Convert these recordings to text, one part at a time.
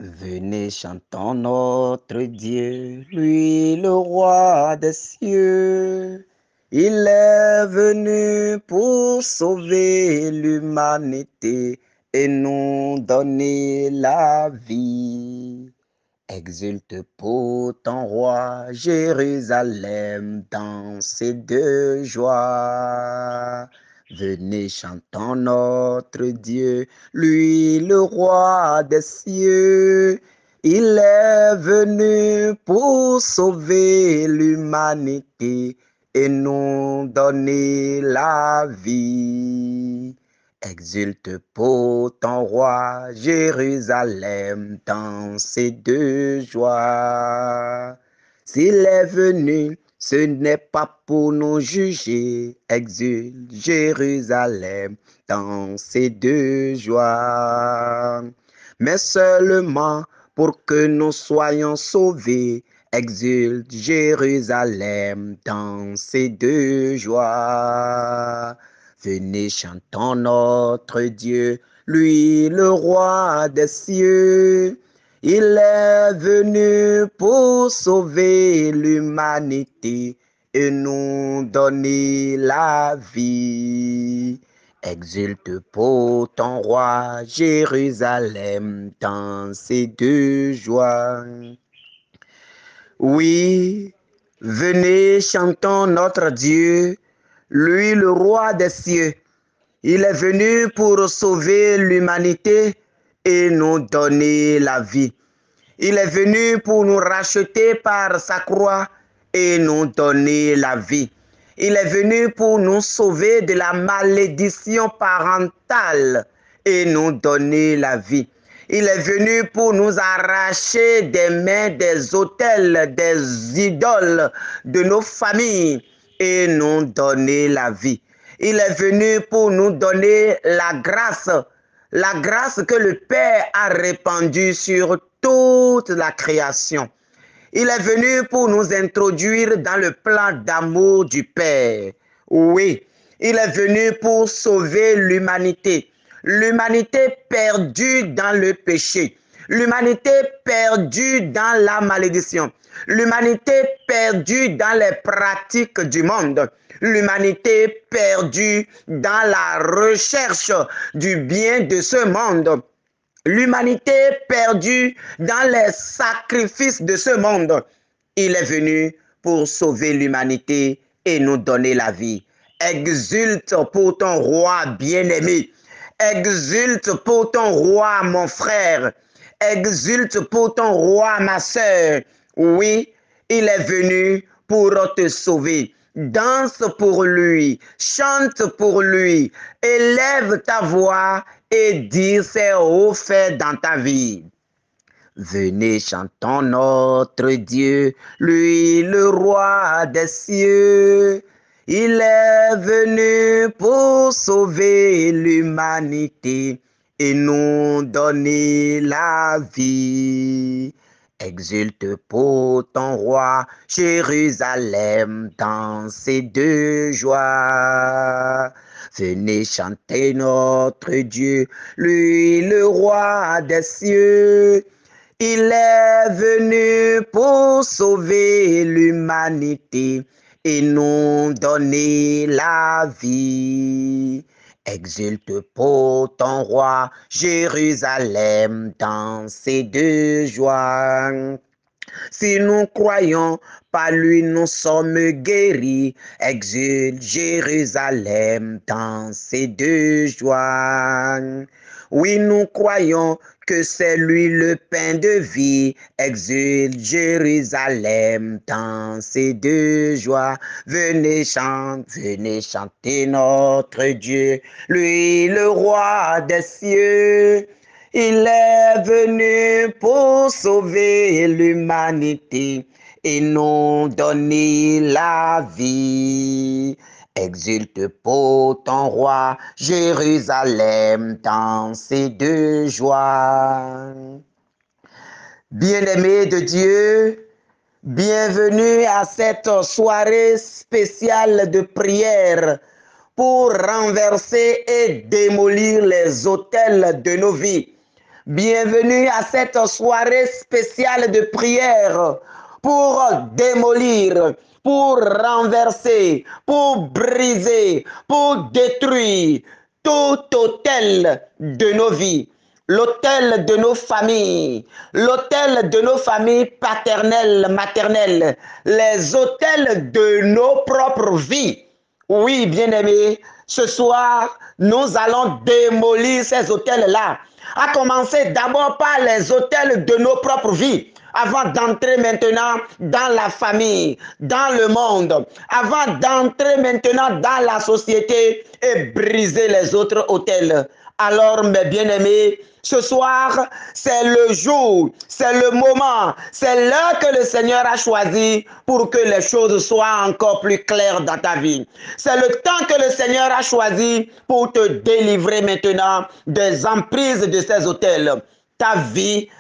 Venez, chantons notre Dieu, lui le roi des cieux. Il est venu pour sauver l'humanité et nous donner la vie. Exulte pour ton roi, Jérusalem, dansez de joie. Venez, chantons notre Dieu, lui le roi des cieux. Il est venu pour sauver l'humanité et nous donner la vie. Exulte pour ton roi, Jérusalem, dansez de joie. S'il est venu, ce n'est pas pour nous juger. Exulte, Jérusalem, dansez de joie. Mais seulement pour que nous soyons sauvés. Exulte, Jérusalem, dansez de joie. Venez, chantons notre Dieu, lui le roi des cieux. Il est venu pour sauver l'humanité et nous donner la vie. Exulte pour ton roi, Jérusalem, dansez de joie. Oui, venez, chantons notre Dieu, lui le roi des cieux. Il est venu pour sauver l'humanité et nous donner la vie. Il est venu pour nous racheter par sa croix et nous donner la vie. Il est venu pour nous sauver de la malédiction parentale et nous donner la vie. Il est venu pour nous arracher des mains des autels, des idoles de nos familles et nous donner la vie. Il est venu pour nous donner la grâce que le Père a répandue sur toute la création. Il est venu pour nous introduire dans le plan d'amour du Père. Oui, il est venu pour sauver l'humanité. L'humanité perdue dans le péché. L'humanité perdue dans la malédiction. L'humanité perdue dans les pratiques du monde. L'humanité perdue dans la recherche du bien de ce monde. L'humanité perdue dans les sacrifices de ce monde. Il est venu pour sauver l'humanité et nous donner la vie. Exulte pour ton roi bien-aimé. Exulte pour ton roi, mon frère. Exulte pour ton roi, ma sœur. Oui, il est venu pour te sauver. Danse pour lui, chante pour lui, élève ta voix et dis ses hauts faits dans ta vie. Venez, chantons notre Dieu, lui le roi des cieux. Il est venu pour sauver l'humanité et nous donner la vie. Exulte pour ton roi, Jérusalem, dansez de joie. Venez chanter notre Dieu, lui le roi des cieux. Il est venu pour sauver l'humanité et nous donner la vie. Exulte pour ton roi, Jérusalem, dansez de joie. Si nous croyons, par lui nous sommes guéris. Exulte Jérusalem, dansez de joie. Oui, nous croyons que c'est lui le pain de vie. Exulte Jérusalem, dansez de joie. Venez chanter notre Dieu, lui le roi des cieux. Il est venu pour sauver l'humanité et nous donner la vie. Exulte pour ton roi, Jérusalem, dansez de joie. Bien-aimés de Dieu, bienvenue à cette soirée spéciale de prière pour renverser et démolir les autels de nos vies. Bienvenue à cette soirée spéciale de prière pour démolir, pour renverser, pour briser, pour détruire tout autel de nos vies. L'autel de nos familles, l'autel de nos familles paternelles, maternelles, les autels de nos propres vies. Oui, bien-aimés, ce soir, nous allons démolir ces autels-là. À commencer d'abord par les autels de nos propres vies, avant d'entrer maintenant dans la famille, dans le monde, avant d'entrer maintenant dans la société et briser les autres autels. Alors, mes bien-aimés, ce soir, c'est le jour, c'est le moment, c'est l'heure que le Seigneur a choisi pour que les choses soient encore plus claires dans ta vie. C'est le temps que le Seigneur a choisi pour te délivrer maintenant des emprises de ces autels. Ta vie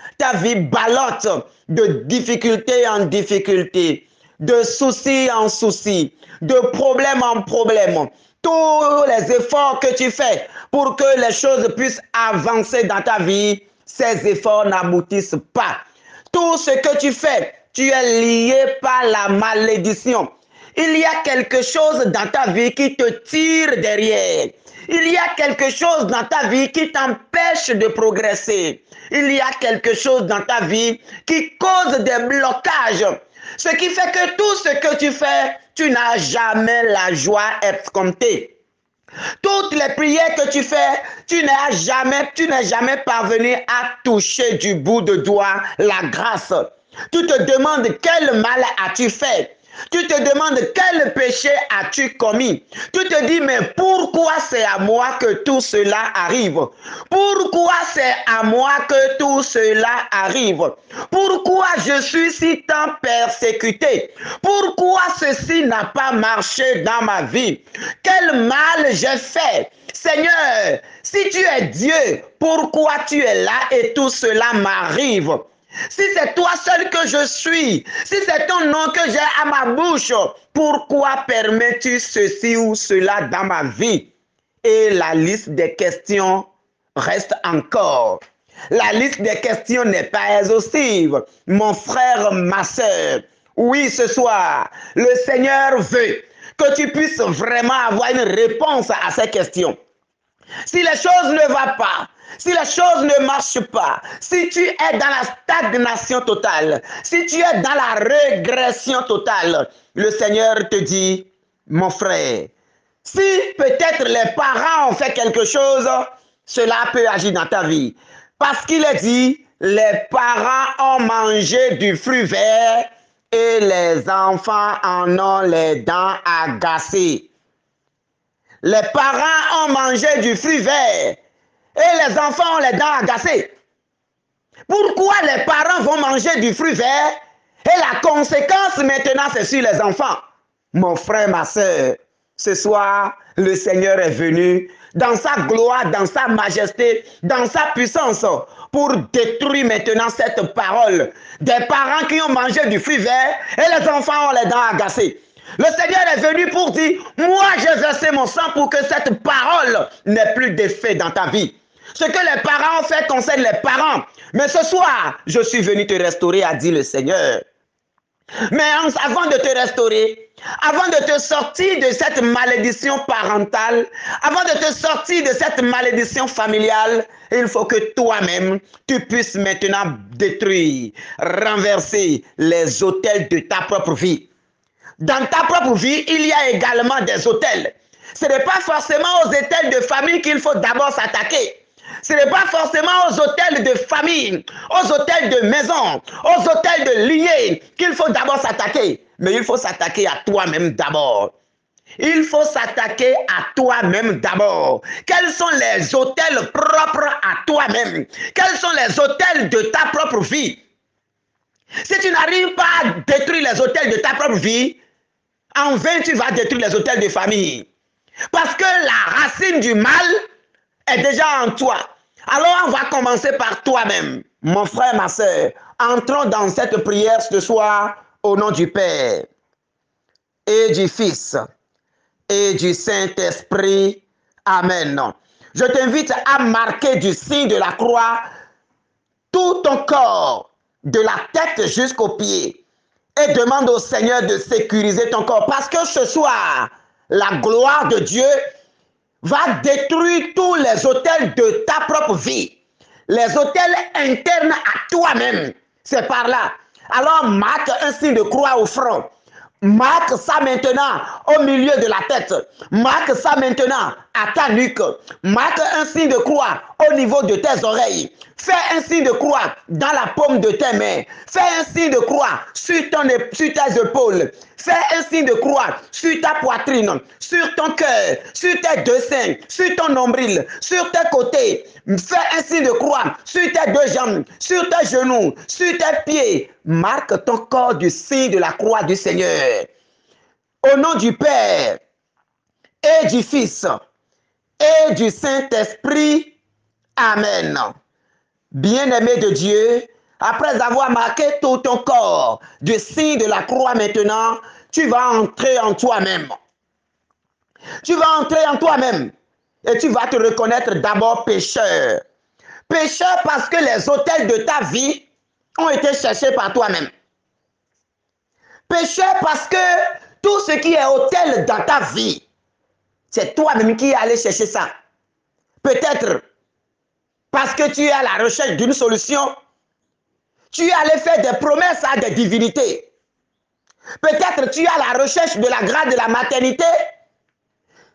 ballotte de difficulté en difficulté, de souci en souci, de problème en problème. Tous les efforts que tu fais pour que les choses puissent avancer dans ta vie, ces efforts n'aboutissent pas. Tout ce que tu fais, tu es lié par la malédiction. Il y a quelque chose dans ta vie qui te tire derrière. Il y a quelque chose dans ta vie qui t'empêche de progresser. Il y a quelque chose dans ta vie qui cause des blocages. Ce qui fait que tout ce que tu fais, tu n'as jamais la joie escomptée. Toutes les prières que tu fais, tu n'es jamais parvenu à toucher du bout de doigt la grâce. Tu te demandes quel mal as-tu fait? Tu te demandes quel péché as-tu commis? Tu te dis, mais pourquoi c'est à moi que tout cela arrive? Pourquoi c'est à moi que tout cela arrive? Pourquoi je suis si tant persécuté? Pourquoi ceci n'a pas marché dans ma vie? Quel mal j'ai fait? Seigneur, si tu es Dieu, pourquoi tu es là et tout cela m'arrive? Si c'est toi seul que je suis, si c'est ton nom que j'ai à ma bouche, pourquoi permets-tu ceci ou cela dans ma vie? Et la liste des questions reste encore. La liste des questions n'est pas exhaustive. Mon frère, ma soeur, oui, ce soir, le Seigneur veut que tu puisses vraiment avoir une réponse à ces questions. Si les choses ne vont pas, si les choses ne marchent pas, si tu es dans la stagnation totale, si tu es dans la régression totale, le Seigneur te dit, mon frère, si peut-être les parents ont fait quelque chose, cela peut agir dans ta vie. Parce qu'il est dit, les parents ont mangé du fruit vert et les enfants en ont les dents agacées. Les parents ont mangé du fruit vert et les enfants ont les dents agacées. Pourquoi les parents vont manger du fruit vert et la conséquence maintenant c'est sur les enfants? Mon frère, ma soeur, ce soir, le Seigneur est venu dans sa gloire, dans sa majesté, dans sa puissance pour détruire maintenant cette parole. Des parents qui ont mangé du fruit vert et les enfants ont les dents agacées. Le Seigneur est venu pour dire, moi j'ai versé mon sang pour que cette parole n'ait plus d'effet dans ta vie. Ce que les parents ont fait concerne les parents. Mais ce soir, je suis venu te restaurer, a dit le Seigneur. Mais avant de te restaurer, avant de te sortir de cette malédiction parentale, avant de te sortir de cette malédiction familiale, il faut que toi-même, tu puisses maintenant détruire, renverser les autels de ta propre vie. Dans ta propre vie, il y a également des autels. Ce n'est pas forcément aux autels de famille qu'il faut d'abord s'attaquer. Ce n'est pas forcément aux autels de famille, aux autels de maison, aux autels de lignée qu'il faut d'abord s'attaquer. Mais il faut s'attaquer à toi-même d'abord. Il faut s'attaquer à toi-même d'abord. Quels sont les autels propres à toi-même? Quels sont les autels de ta propre vie? Si tu n'arrives pas à détruire les autels de ta propre vie, en vain tu vas détruire les autels de famille. Parce que la racine du mal est déjà en toi. Alors on va commencer par toi-même. Mon frère, ma soeur, entrons dans cette prière ce soir au nom du Père et du Fils et du Saint-Esprit. Amen. Je t'invite à marquer du signe de la croix tout ton corps, de la tête jusqu'aux pieds, et demande au Seigneur de sécuriser ton corps. Parce que ce soir, la gloire de Dieu va détruire tous les autels de ta propre vie. Les autels internes à toi-même. C'est par là. Alors marque un signe de croix au front. Marque ça maintenant au milieu de la tête. Marque ça maintenant à ta nuque. Marque un signe de croix au niveau de tes oreilles. Fais un signe de croix dans la paume de tes mains. Fais un signe de croix sur tes épaules. Fais un signe de croix sur ta poitrine, sur ton cœur, sur tes deux seins, sur ton nombril, sur tes côtés. Fais un signe de croix sur tes deux jambes, sur tes genoux, sur tes pieds. Marque ton corps du signe de la croix du Seigneur. Au nom du Père et du Fils et du Saint-Esprit. Amen. Bien-aimé de Dieu, après avoir marqué tout ton corps du signe de la croix maintenant, tu vas entrer en toi-même. Tu vas entrer en toi-même et tu vas te reconnaître d'abord pécheur. Pécheur parce que les autels de ta vie ont été cherchés par toi-même. Pécheur parce que tout ce qui est autel dans ta vie, c'est toi-même qui es allé chercher ça. Peut-être parce que tu es à la recherche d'une solution, tu es allé faire des promesses à des divinités. Peut-être tu es à la recherche de la grâce de la maternité,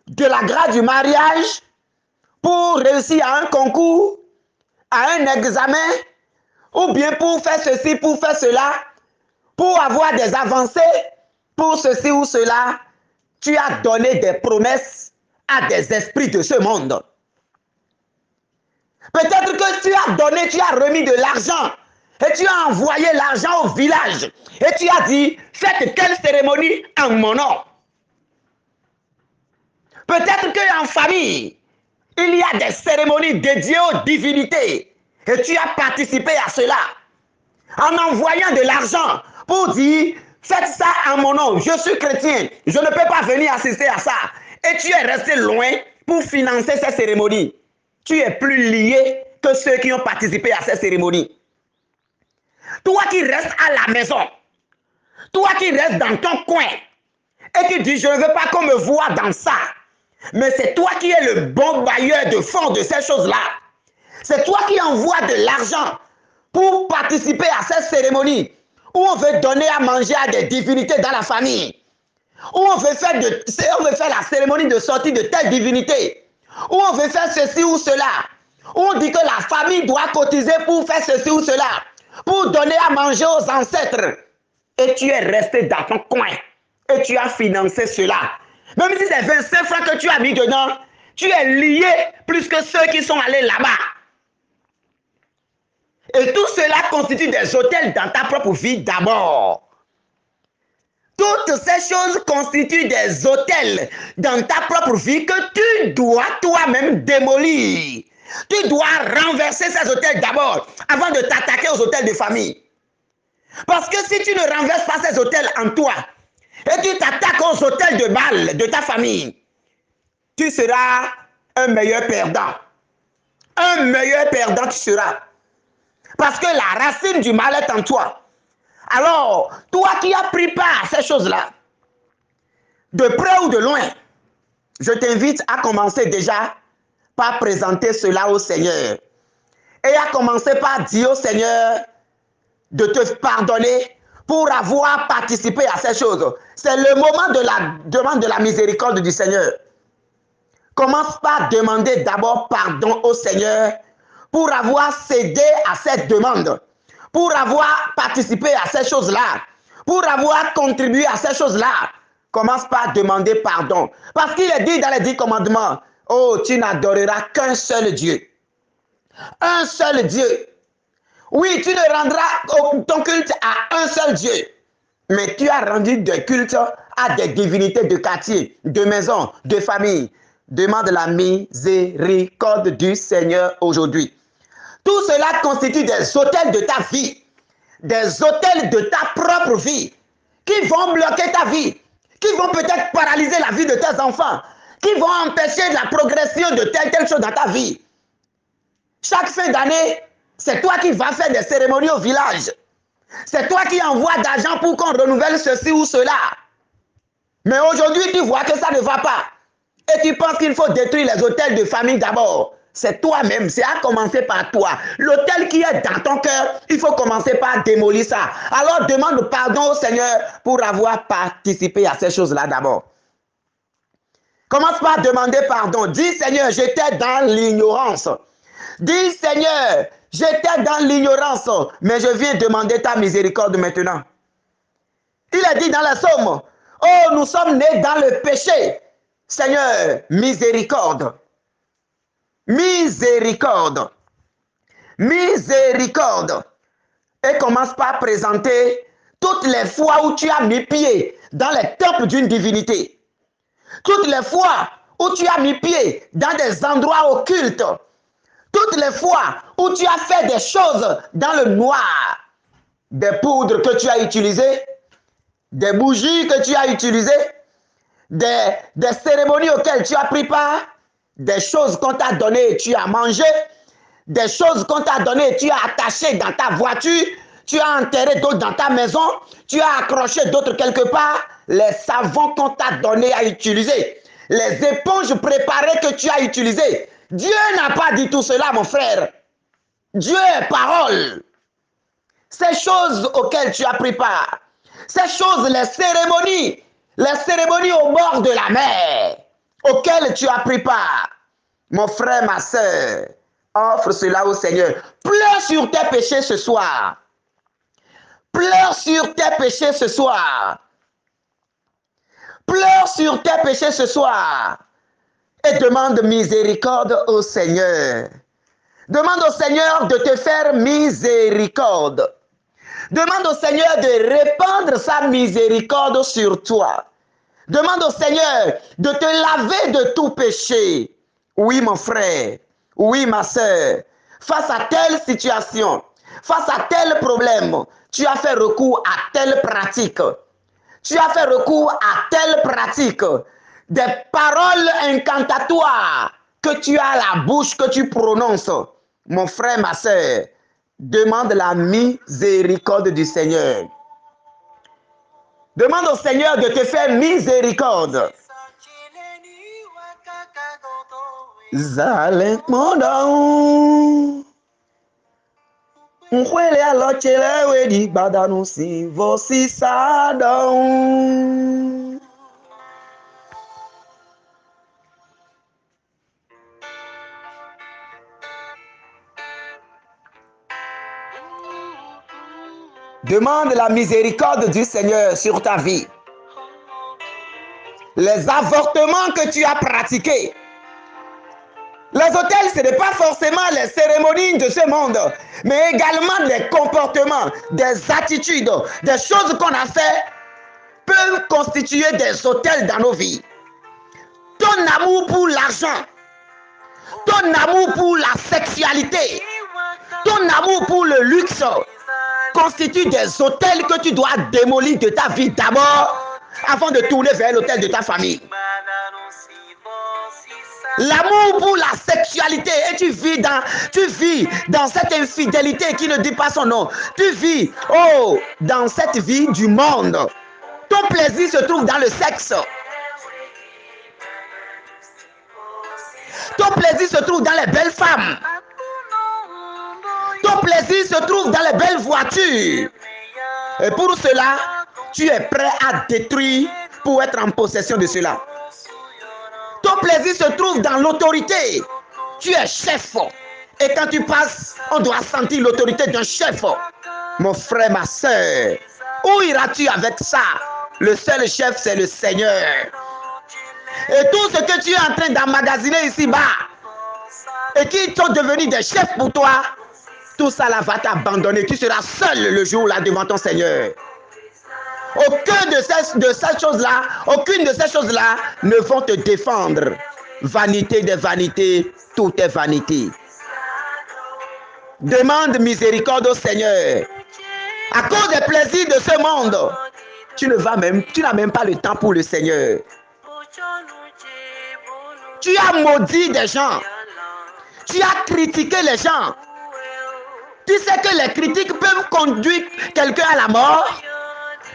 de la grâce du mariage, pour réussir à un concours, à un examen, ou bien pour faire ceci, pour faire cela, pour avoir des avancées, pour ceci ou cela. Tu as donné des promesses à des esprits de ce monde. Peut-être que tu as donné, tu as remis de l'argent et tu as envoyé l'argent au village et tu as dit, faites telle cérémonie en mon nom. Peut-être qu'en famille, il y a des cérémonies dédiées aux divinités et tu as participé à cela en envoyant de l'argent pour dire, faites ça en mon nom, je suis chrétien, je ne peux pas venir assister à ça. Et tu es resté loin pour financer ces cérémonies. Tu es plus lié que ceux qui ont participé à ces cérémonies. Toi qui restes à la maison, toi qui restes dans ton coin et qui dis, je ne veux pas qu'on me voie dans ça. Mais c'est toi qui es le bon bailleur de fonds de ces choses-là. C'est toi qui envoies de l'argent pour participer à ces cérémonies où on veut donner à manger à des divinités dans la famille, où on veut faire la cérémonie de sortie de telle divinité, où on veut faire ceci ou cela, où on dit que la famille doit cotiser pour faire ceci ou cela, pour donner à manger aux ancêtres. Et tu es resté dans ton coin et tu as financé cela. Même si c'est 25 francs que tu as mis dedans, tu es lié plus que ceux qui sont allés là-bas. Et tout cela constitue des autels dans ta propre vie d'abord. Toutes ces choses constituent des autels dans ta propre vie que tu dois toi-même démolir. Tu dois renverser ces autels d'abord avant de t'attaquer aux autels de famille. Parce que si tu ne renverses pas ces autels en toi et tu t'attaques aux autels de Baal de ta famille, tu seras un meilleur perdant. Un meilleur perdant tu seras. Parce que la racine du mal est en toi. Alors, toi qui as pris part à ces choses-là, de près ou de loin, je t'invite à commencer déjà par présenter cela au Seigneur. Et à commencer par dire au Seigneur de te pardonner pour avoir participé à ces choses. C'est le moment de la demande de la miséricorde du Seigneur. Commence par demander d'abord pardon au Seigneur pour avoir cédé à cette demande, pour avoir participé à ces choses-là, pour avoir contribué à ces choses-là. Commence par demander pardon. Parce qu'il est dit dans les 10 commandements, oh, tu n'adoreras qu'un seul Dieu. Un seul Dieu. Oui, tu ne rendras ton culte à un seul Dieu. Mais tu as rendu des cultes à des divinités de quartier, de maison, de famille. Demande la miséricorde du Seigneur aujourd'hui. Tout cela constitue des autels de ta vie, des autels de ta propre vie, qui vont bloquer ta vie, qui vont peut-être paralyser la vie de tes enfants, qui vont empêcher la progression de telle chose dans ta vie. Chaque fin d'année, C'est toi qui vas faire des cérémonies au village. C'est toi qui envoies d'argent pour qu'on renouvelle ceci ou cela. Mais aujourd'hui, tu vois que ça ne va pas. Et tu penses qu'il faut détruire les hôtels de famille d'abord. C'est toi-même, c'est à commencer par toi. L'hôtel qui est dans ton cœur, il faut commencer par démolir ça. Alors demande pardon au Seigneur pour avoir participé à ces choses-là d'abord. Commence par demander pardon. Dis Seigneur, j'étais dans l'ignorance. Dis Seigneur, j'étais dans l'ignorance, mais je viens demander ta miséricorde maintenant. Il est dit dans la Somme, oh, nous sommes nés dans le péché. Seigneur, miséricorde. Miséricorde. Miséricorde. Et commence par présenter toutes les fois où tu as mis pied dans les temples d'une divinité. Toutes les fois où tu as mis pied dans des endroits occultes. Toutes les fois où tu as fait des choses dans le noir. Des poudres que tu as utilisées, des bougies que tu as utilisées, des cérémonies auxquelles tu as pris part, des choses qu'on t'a données et tu as mangé, des choses qu'on t'a données et tu as attaché dans ta voiture, tu as enterré d'autres dans ta maison, tu as accroché d'autres quelque part, les savons qu'on t'a donné à utiliser, les éponges préparées que tu as utilisées. Dieu n'a pas dit tout cela, mon frère. Dieu est parole. Ces choses auxquelles tu as pris part, ces choses, les cérémonies au bord de la mer, auxquelles tu as pris part. Mon frère, ma soeur, offre cela au Seigneur. Pleure sur tes péchés ce soir. Pleure sur tes péchés ce soir. Pleure sur tes péchés ce soir. Et demande miséricorde au Seigneur. Demande au Seigneur de te faire miséricorde. Demande au Seigneur de répandre sa miséricorde sur toi. Demande au Seigneur de te laver de tout péché. Oui, mon frère. Oui, ma soeur. Face à telle situation, face à tel problème, tu as fait recours à telle pratique. Tu as fait recours à telle pratique. Des paroles incantatoires que tu as à la bouche, que tu prononces. Mon frère, ma soeur, demande la miséricorde du Seigneur. Demande au Seigneur de te faire miséricorde. Zalek mondao. Mwele alochele wedi badanu si vosi sadao. Demande la miséricorde du Seigneur sur ta vie. Les avortements que tu as pratiqués. Les hôtels, ce n'est pas forcément les cérémonies de ce monde, mais également des comportements, des attitudes, des choses qu'on a fait peuvent constituer des hôtels dans nos vies. Ton amour pour l'argent, ton amour pour la sexualité, ton amour pour le luxe constituent des hôtels que tu dois démolir de ta vie d'abord avant de tourner vers l'hôtel de ta famille. L'amour pour la sexualité, et tu vis dans cette infidélité qui ne dit pas son nom. Tu vis, dans cette vie du monde. Ton plaisir se trouve dans le sexe. Ton plaisir se trouve dans les belles femmes. Ton plaisir se trouve dans les belles voitures. Et pour cela, tu es prêt à détruire pour être en possession de cela. Ton plaisir se trouve dans l'autorité. Tu es chef. Et quand tu passes, on doit sentir l'autorité d'un chef. Mon frère, ma soeur, où iras-tu avec ça? Le seul chef, c'est le Seigneur. Et tout ce que tu es en train d'emmagasiner ici-bas, et qui sont devenus des chefs pour toi, tout ça là va t'abandonner. Tu seras seul le jour là devant ton Seigneur. Aucune de ces choses-là ne vont te défendre. Vanité des vanités, tout est vanité. Demande miséricorde au Seigneur. À cause des plaisirs de ce monde, tu n'as même pas le temps pour le Seigneur. Tu as maudit des gens. Tu as critiqué les gens. Tu sais que les critiques peuvent conduire quelqu'un à la mort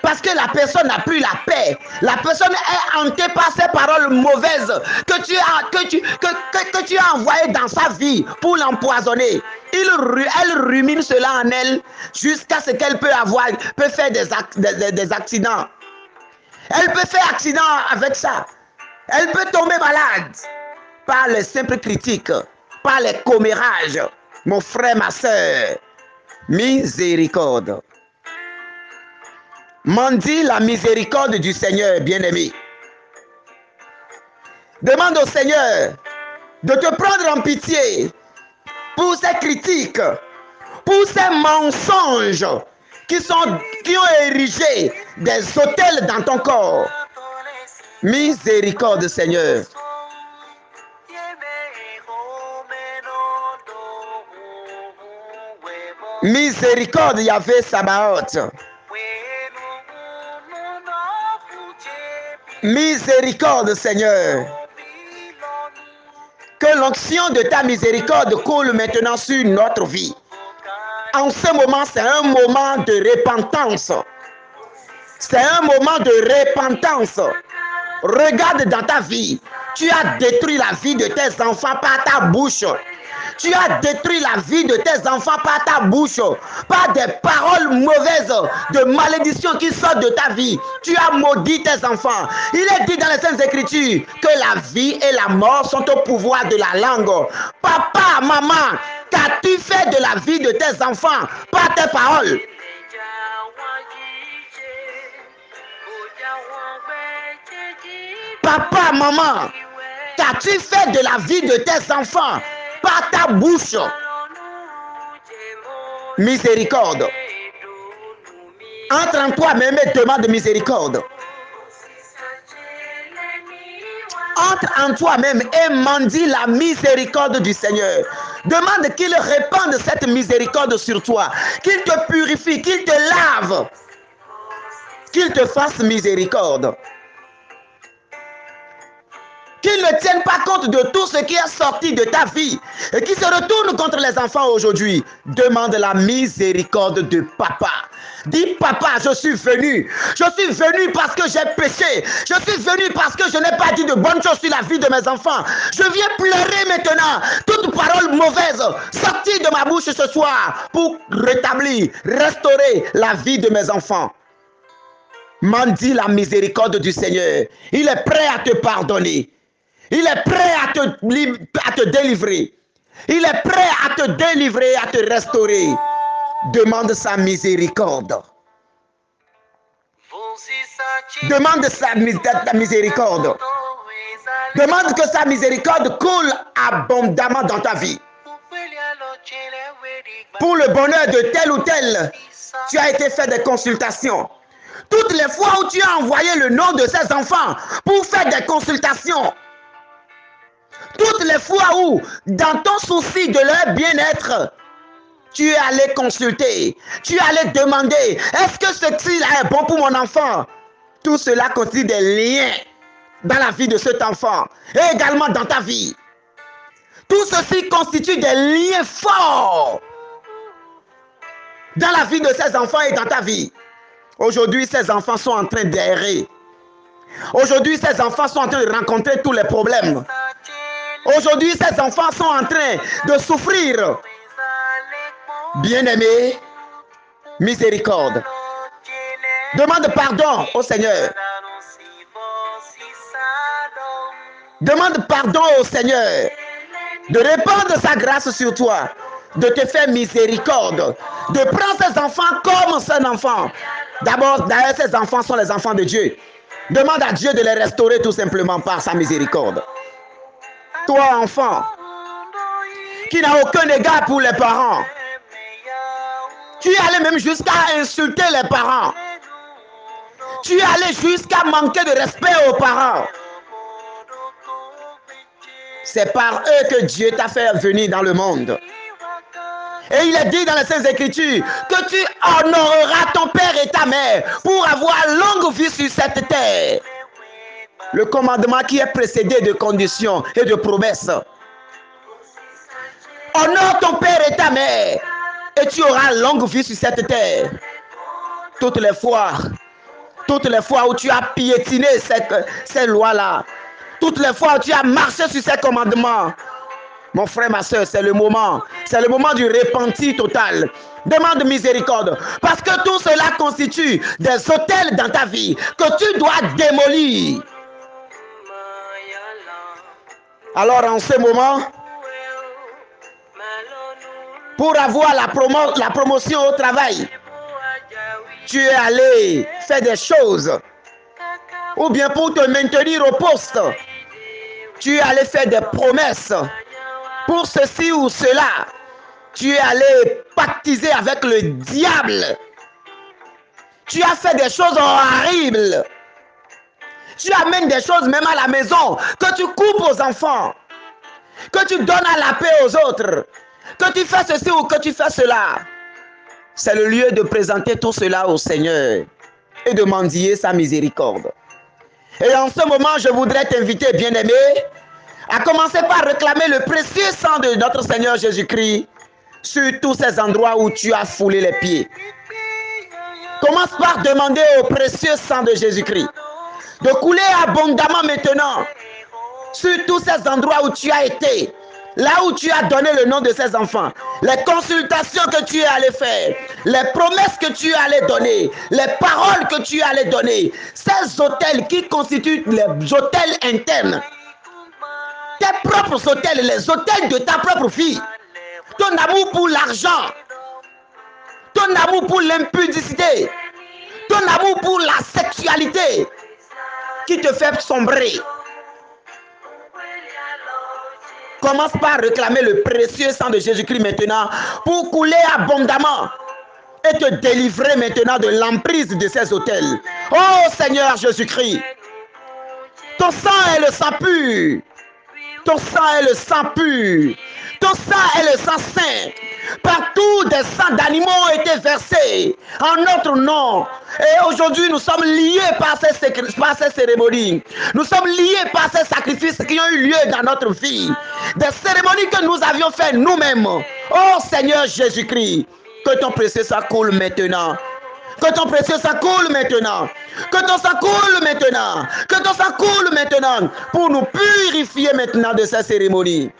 parce que la personne n'a plus la paix. La personne est hantée par ces paroles mauvaises que tu as envoyées dans sa vie pour l'empoisonner. Elle rumine cela en elle jusqu'à ce qu'elle peut faire des accidents. Elle peut faire accident avec ça. Elle peut tomber malade par les simples critiques, par les commérages. Mon frère, ma soeur, miséricorde. Mendie la miséricorde du Seigneur, bien-aimé. Demande au Seigneur de te prendre en pitié pour ces critiques, pour ces mensonges qui ont érigé des autels dans ton corps. Miséricorde, Seigneur. Miséricorde, Yahvé Sabaoth. Miséricorde, Seigneur. Que l'onction de ta miséricorde coule maintenant sur notre vie. En ce moment, c'est un moment de repentance. C'est un moment de repentance. Regarde dans ta vie. Tu as détruit la vie de tes enfants par ta bouche. Tu as détruit la vie de tes enfants par ta bouche, par des paroles mauvaises, de malédiction qui sortent de ta vie. Tu as maudit tes enfants. Il est dit dans les Saintes Écritures que la vie et la mort sont au pouvoir de la langue. Papa, maman, qu'as-tu fait de la vie de tes enfants par tes paroles? Papa, maman, qu'as-tu fait de la vie de tes enfants par ta bouche? Miséricorde. Entre en toi-même et demande miséricorde. Entre en toi-même et mendie la miséricorde du Seigneur. Demande qu'il répande cette miséricorde sur toi, qu'il te purifie, qu'il te lave, qu'il te fasse miséricorde. Qu'il ne tienne pas compte de tout ce qui est sorti de ta vie et qui se retourne contre les enfants aujourd'hui. Demande la miséricorde de papa. Dis, papa, je suis venu. Je suis venu parce que j'ai péché. Je suis venu parce que je n'ai pas dit de bonnes choses sur la vie de mes enfants. Je viens pleurer maintenant toute parole mauvaise sortie de ma bouche ce soir pour rétablir, restaurer la vie de mes enfants. Mendie la miséricorde du Seigneur. Il est prêt à te pardonner. Il est prêt à te délivrer. Il est prêt à te délivrer, à te restaurer. Demande sa miséricorde. Demande sa miséricorde. Demande que sa miséricorde coule abondamment dans ta vie. Pour le bonheur de tel ou tel, tu as été fait des consultations. Toutes les fois où tu as envoyé le nom de ces enfants pour faire des consultations, toutes les fois où, dans ton souci de leur bien-être, tu es allé consulter, tu es allé demander, est-ce que ceci-là est bon pour mon enfant? Tout cela constitue des liens dans la vie de cet enfant et également dans ta vie. Tout ceci constitue des liens forts dans la vie de ces enfants et dans ta vie. Aujourd'hui, ces enfants sont en train d'errer. Aujourd'hui, ces enfants sont en train de rencontrer tous les problèmes. Aujourd'hui, ces enfants sont en train de souffrir. Bien-aimé, miséricorde. Demande pardon au Seigneur. Demande pardon au Seigneur de répandre sa grâce sur toi, de te faire miséricorde, de prendre ces enfants comme ses enfants. D'abord, d'ailleurs, ces enfants sont les enfants de Dieu. Demande à Dieu de les restaurer tout simplement par sa miséricorde. Toi, enfant, qui n'a aucun égard pour les parents, tu es allé même jusqu'à insulter les parents. Tu es allé jusqu'à manquer de respect aux parents. C'est par eux que Dieu t'a fait venir dans le monde. Et il est dit dans les Saintes Écritures que tu honoreras ton père et ta mère pour avoir longue vie sur cette terre. Le commandement qui est précédé de conditions et de promesses. Honore ton père et ta mère et tu auras longue vie sur cette terre. Toutes les fois où tu as piétiné ces lois-là, toutes les fois où tu as marché sur ces commandements, mon frère, ma soeur, c'est le moment du repenti total. Demande miséricorde, parce que tout cela constitue des autels dans ta vie que tu dois démolir. Alors en ce moment, pour avoir la promotion au travail, tu es allé faire des choses, ou bien pour te maintenir au poste, tu es allé faire des promesses. Pour ceci ou cela, tu es allé pactiser avec le diable. Tu as fait des choses horribles. Tu amènes des choses même à la maison que tu coupes aux enfants, que tu donnes à la paix aux autres, que tu fais ceci ou que tu fais cela. C'est le lieu de présenter tout cela au Seigneur et de mendier sa miséricorde. Et en ce moment, je voudrais t'inviter, bien-aimé, à commencer par réclamer le précieux sang de notre Seigneur Jésus-Christ sur tous ces endroits où tu as foulé les pieds. Commence par demander au précieux sang de Jésus-Christ de couler abondamment maintenant sur tous ces endroits où tu as été, là où tu as donné le nom de ces enfants, les consultations que tu es allé faire, les promesses que tu es allé donner, les paroles que tu es allé donner, ces hôtels qui constituent les hôtels internes, tes propres hôtels, les hôtels de ta propre vie, ton amour pour l'argent, ton amour pour l'impudicité, ton amour pour la sexualité qui te fait sombrer. Commence par réclamer le précieux sang de Jésus-Christ maintenant pour couler abondamment et te délivrer maintenant de l'emprise de ces hôtels. Oh Seigneur Jésus-Christ, ton sang est le sang pur. Ton sang est le sang pur. Ton sang est le sang saint. Partout des sangs d'animaux ont été versés en notre nom. Et aujourd'hui, nous sommes liés par ces cérémonies. Nous sommes liés par ces sacrifices qui ont eu lieu dans notre vie. Des cérémonies que nous avions faites nous-mêmes. Oh Seigneur Jésus-Christ, que ton précieux sang coule maintenant. Que ton précieux sang coule maintenant. Que ton sang coule maintenant. Que ton sang coule maintenant pour nous purifier maintenant de ces cérémonies.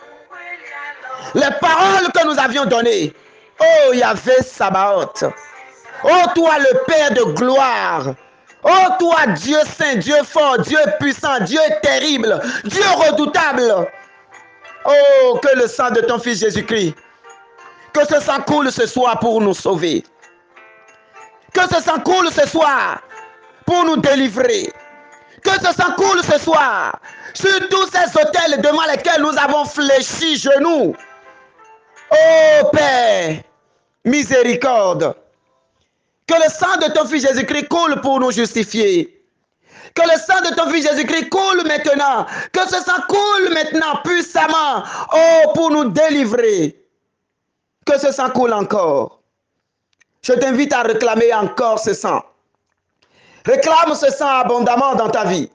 Les paroles que nous avions données. Oh Yahvé Sabaoth. Oh toi le Père de gloire. Oh toi Dieu saint, Dieu fort, Dieu puissant, Dieu terrible, Dieu redoutable. Oh que le sang de ton Fils Jésus-Christ, que ce sang coule ce soir pour nous sauver. Que ce sang coule ce soir pour nous délivrer. Que ce sang coule ce soir sur tous ces autels devant lesquels nous avons fléchi genoux. Oh Père, miséricorde. Que le sang de ton Fils Jésus-Christ coule pour nous justifier. Que le sang de ton Fils Jésus-Christ coule maintenant. Que ce sang coule maintenant puissamment. Oh, pour nous délivrer. Que ce sang coule encore. Je t'invite à réclamer encore ce sang. Réclame ce sang abondamment dans ta vie.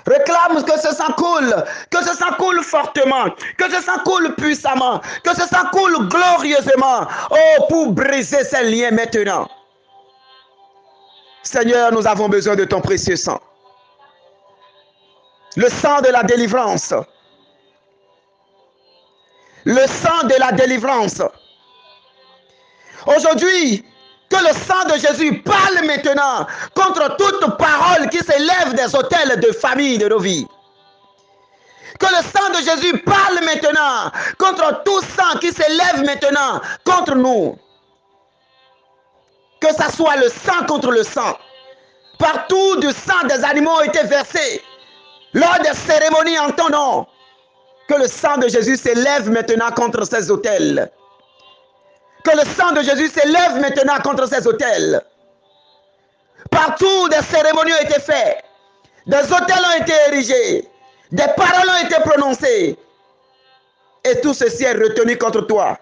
Réclame que ce sang coule fortement, que ce sang coule puissamment, que ce sang coule glorieusement. Oh, pour briser ces liens maintenant. Seigneur, nous avons besoin de ton précieux sang. Le sang de la délivrance. Le sang de la délivrance. Aujourd'hui, que le sang de Jésus parle maintenant contre toute parole qui s'élève des autels de famille de nos vies. Que le sang de Jésus parle maintenant contre tout sang qui s'élève maintenant contre nous. Que ça soit le sang contre le sang. Partout du sang des animaux a été versé lors des cérémonies en ton nom. Que le sang de Jésus s'élève maintenant contre ces autels. Que le sang de Jésus s'élève maintenant contre ces autels. Partout des cérémonies ont été faites. Des autels ont été érigés. Des paroles ont été prononcées. Et tout ceci est retenu contre toi.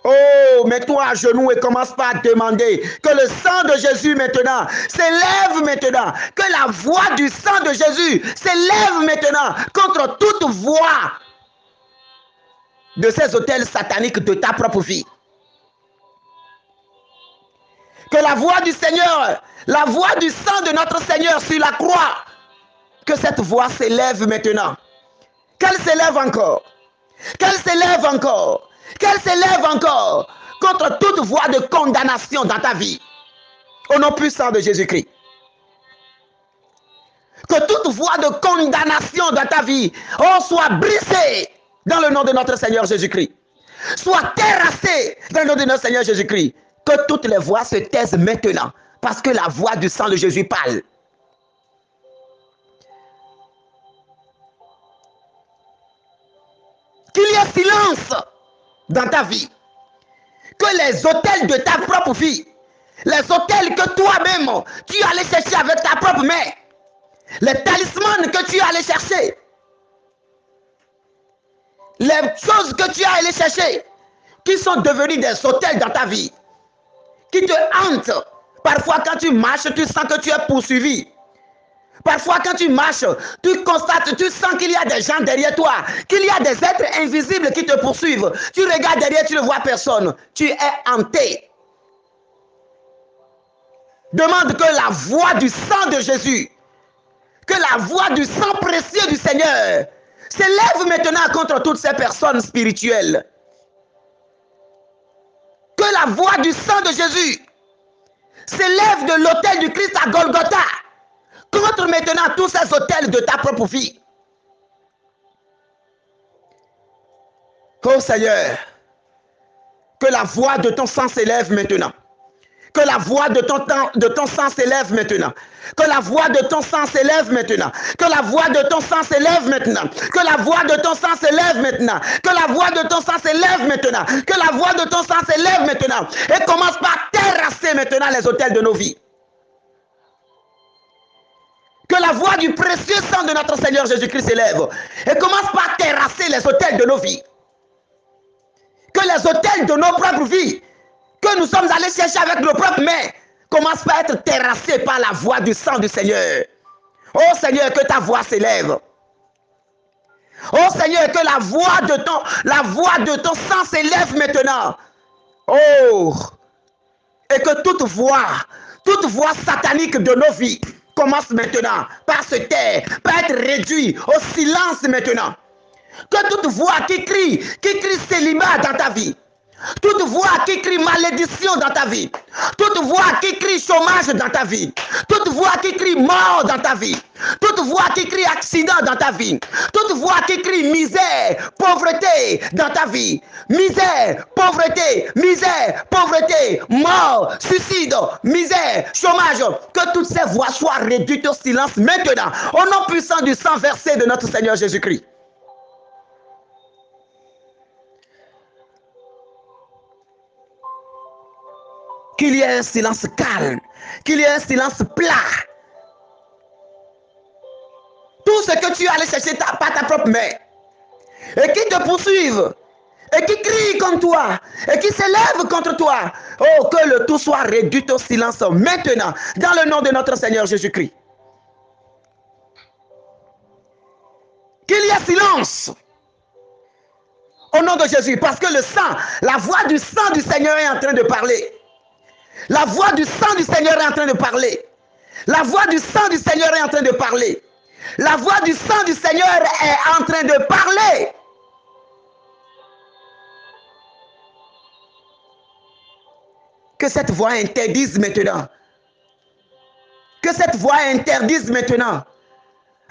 Oh, mets-toi à genoux et commence par demander que le sang de Jésus maintenant s'élève maintenant. Que la voix du sang de Jésus s'élève maintenant contre toute voix de ces autels sataniques de ta propre vie. Que la voix du Seigneur, la voix du sang de notre Seigneur sur la croix, que cette voix s'élève maintenant. Qu'elle s'élève encore. Qu'elle s'élève encore. Qu'elle s'élève encore contre toute voix de condamnation dans ta vie. Au nom puissant de Jésus-Christ. Que toute voix de condamnation dans ta vie soit brisée dans le nom de notre Seigneur Jésus-Christ. Soit terrassée dans le nom de notre Seigneur Jésus-Christ. Que toutes les voix se taisent maintenant. Parce que la voix du sang de Jésus parle. Qu'il y ait silence dans ta vie. Que les autels de ta propre vie, les autels que toi-même tu allais chercher avec ta propre main, les talismans que tu allais chercher, les choses que tu as allé chercher, qui sont devenues des autels dans ta vie, qui te hantent. Parfois quand tu marches, tu sens que tu es poursuivi. Parfois quand tu marches, tu constates, tu sens qu'il y a des gens derrière toi, qu'il y a des êtres invisibles qui te poursuivent. Tu regardes derrière, tu ne vois personne. Tu es hanté. Demande que la voix du sang de Jésus, que la voix du sang précieux du Seigneur s'élève maintenant contre toutes ces personnes spirituelles. Que la voix du sang de Jésus s'élève de l'autel du Christ à Golgotha contre maintenant tous ces autels de ta propre vie. Oh Seigneur, que la voix de ton sang s'élève maintenant. Que la voix de ton sang s'élève maintenant. Que la voix de ton sang s'élève maintenant. Que la voix de ton sang s'élève maintenant. Que la voix de ton sang s'élève maintenant. Que la voix de ton sang s'élève maintenant. Que la voix de ton sang s'élève maintenant. Et commence par terrasser maintenant les autels de nos vies. Que la voix du précieux sang de notre Seigneur Jésus-Christ s'élève. Et commence par terrasser les autels de nos vies. Que les autels de nos propres vies, que nous sommes allés chercher avec nos propres mains, commencent par être terrassés par la voix du sang du Seigneur. Oh Seigneur, que ta voix s'élève. Oh Seigneur, que la voix de ton sang s'élève maintenant. Oh, et que toute voix satanique de nos vies commence maintenant par se taire, par être réduit au silence maintenant. Que toute voix qui crie célibat dans ta vie, toute voix qui crie malédiction dans ta vie, toute voix qui crie chômage dans ta vie, toute voix qui crie mort dans ta vie, toute voix qui crie accident dans ta vie, toute voix qui crie misère, pauvreté dans ta vie, misère, pauvreté, mort, suicide, misère, chômage, que toutes ces voix soient réduites au silence maintenant, au nom puissant du sang versé de notre Seigneur Jésus-Christ. Qu'il y ait un silence calme, qu'il y ait un silence plat. Tout ce que tu allais chercher par ta propre main, et qui te poursuivent, et qui crient contre toi, et qui s'élèvent contre toi, oh, que le tout soit réduit au silence maintenant, dans le nom de notre Seigneur Jésus-Christ. Qu'il y ait silence, au nom de Jésus, parce que le sang, la voix du sang du Seigneur est en train de parler. La voix du sang du Seigneur est en train de parler. La voix du sang du Seigneur est en train de parler. La voix du sang du Seigneur est en train de parler. Que cette voix interdise maintenant. Que cette voix interdise maintenant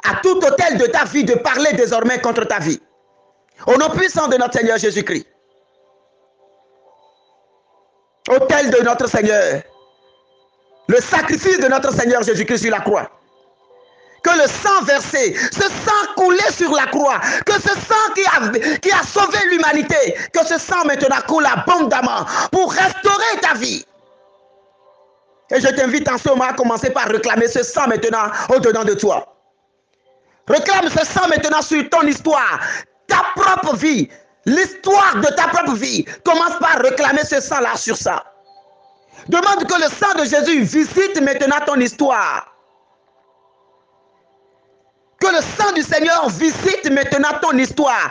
à tout autel de ta vie de parler désormais contre ta vie. Au nom puissant de notre Seigneur Jésus-Christ. Autel de notre Seigneur, le sacrifice de notre Seigneur Jésus-Christ sur la croix, que le sang versé, ce sang coulé sur la croix, que ce sang qui a sauvé l'humanité, que ce sang maintenant coule abondamment pour restaurer ta vie. Et je t'invite en ce moment à commencer par réclamer ce sang maintenant au-dedans de toi. Réclame ce sang maintenant sur ton histoire, ta propre vie. L'histoire de ta propre vie, commence par réclamer ce sang-là sur ça. Demande que le sang de Jésus visite maintenant ton histoire. Que le sang du Seigneur visite maintenant ton histoire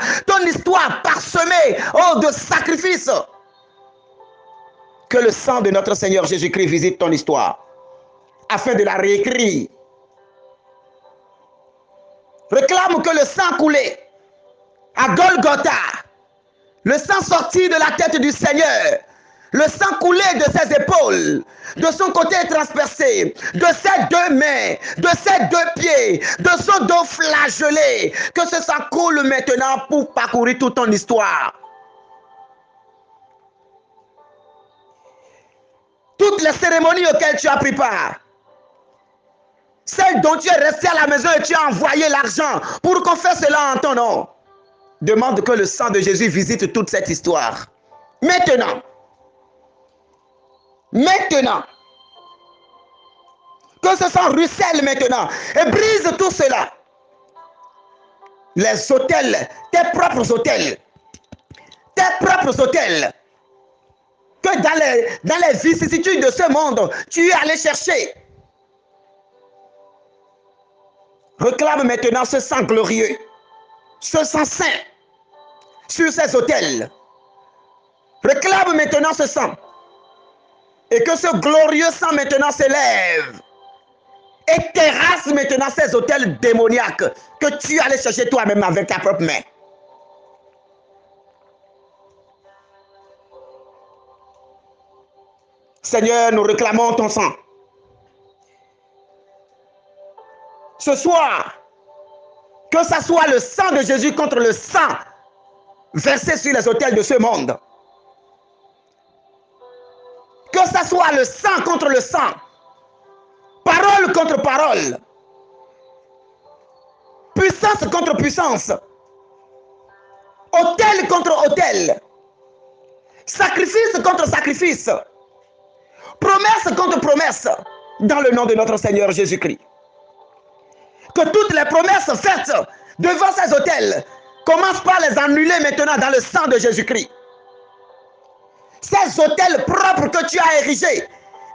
parsemée de sacrifices. que le sang de notre Seigneur Jésus-Christ visite ton histoire, afin de la réécrire. Réclame que le sang coulé à Golgotha, le sang sorti de la tête du Seigneur, le sang coulé de ses épaules, de son côté transpercé, de ses deux mains, de ses deux pieds, de son dos flagellé, que ce sang coule maintenant pour parcourir toute ton histoire. Toutes les cérémonies auxquelles tu as pris part, celles dont tu es resté à la maison et tu as envoyé l'argent pour qu'on fasse cela en ton nom, demande que le sang de Jésus visite toute cette histoire. Maintenant, que ce sang ruisselle maintenant et brise tout cela. Les autels, tes propres autels, que dans les vicissitudes de ce monde, tu es allé chercher. Réclame maintenant ce sang glorieux, ce sang saint sur ces autels. Réclame maintenant ce sang. Et que ce glorieux sang maintenant s'élève et terrasse maintenant ces autels démoniaques que tu allais chercher toi-même avec ta propre main. Seigneur, nous réclamons ton sang. Ce soir, que ce soit le sang de Jésus contre le sang versé sur les autels de ce monde. Que ce soit le sang contre le sang, parole contre parole, puissance contre puissance, autel contre autel, sacrifice contre sacrifice, promesse contre promesse, dans le nom de notre Seigneur Jésus-Christ. Que toutes les promesses faites devant ces autels commencent par les annuler maintenant dans le sang de Jésus-Christ. Ces autels propres que tu as érigés,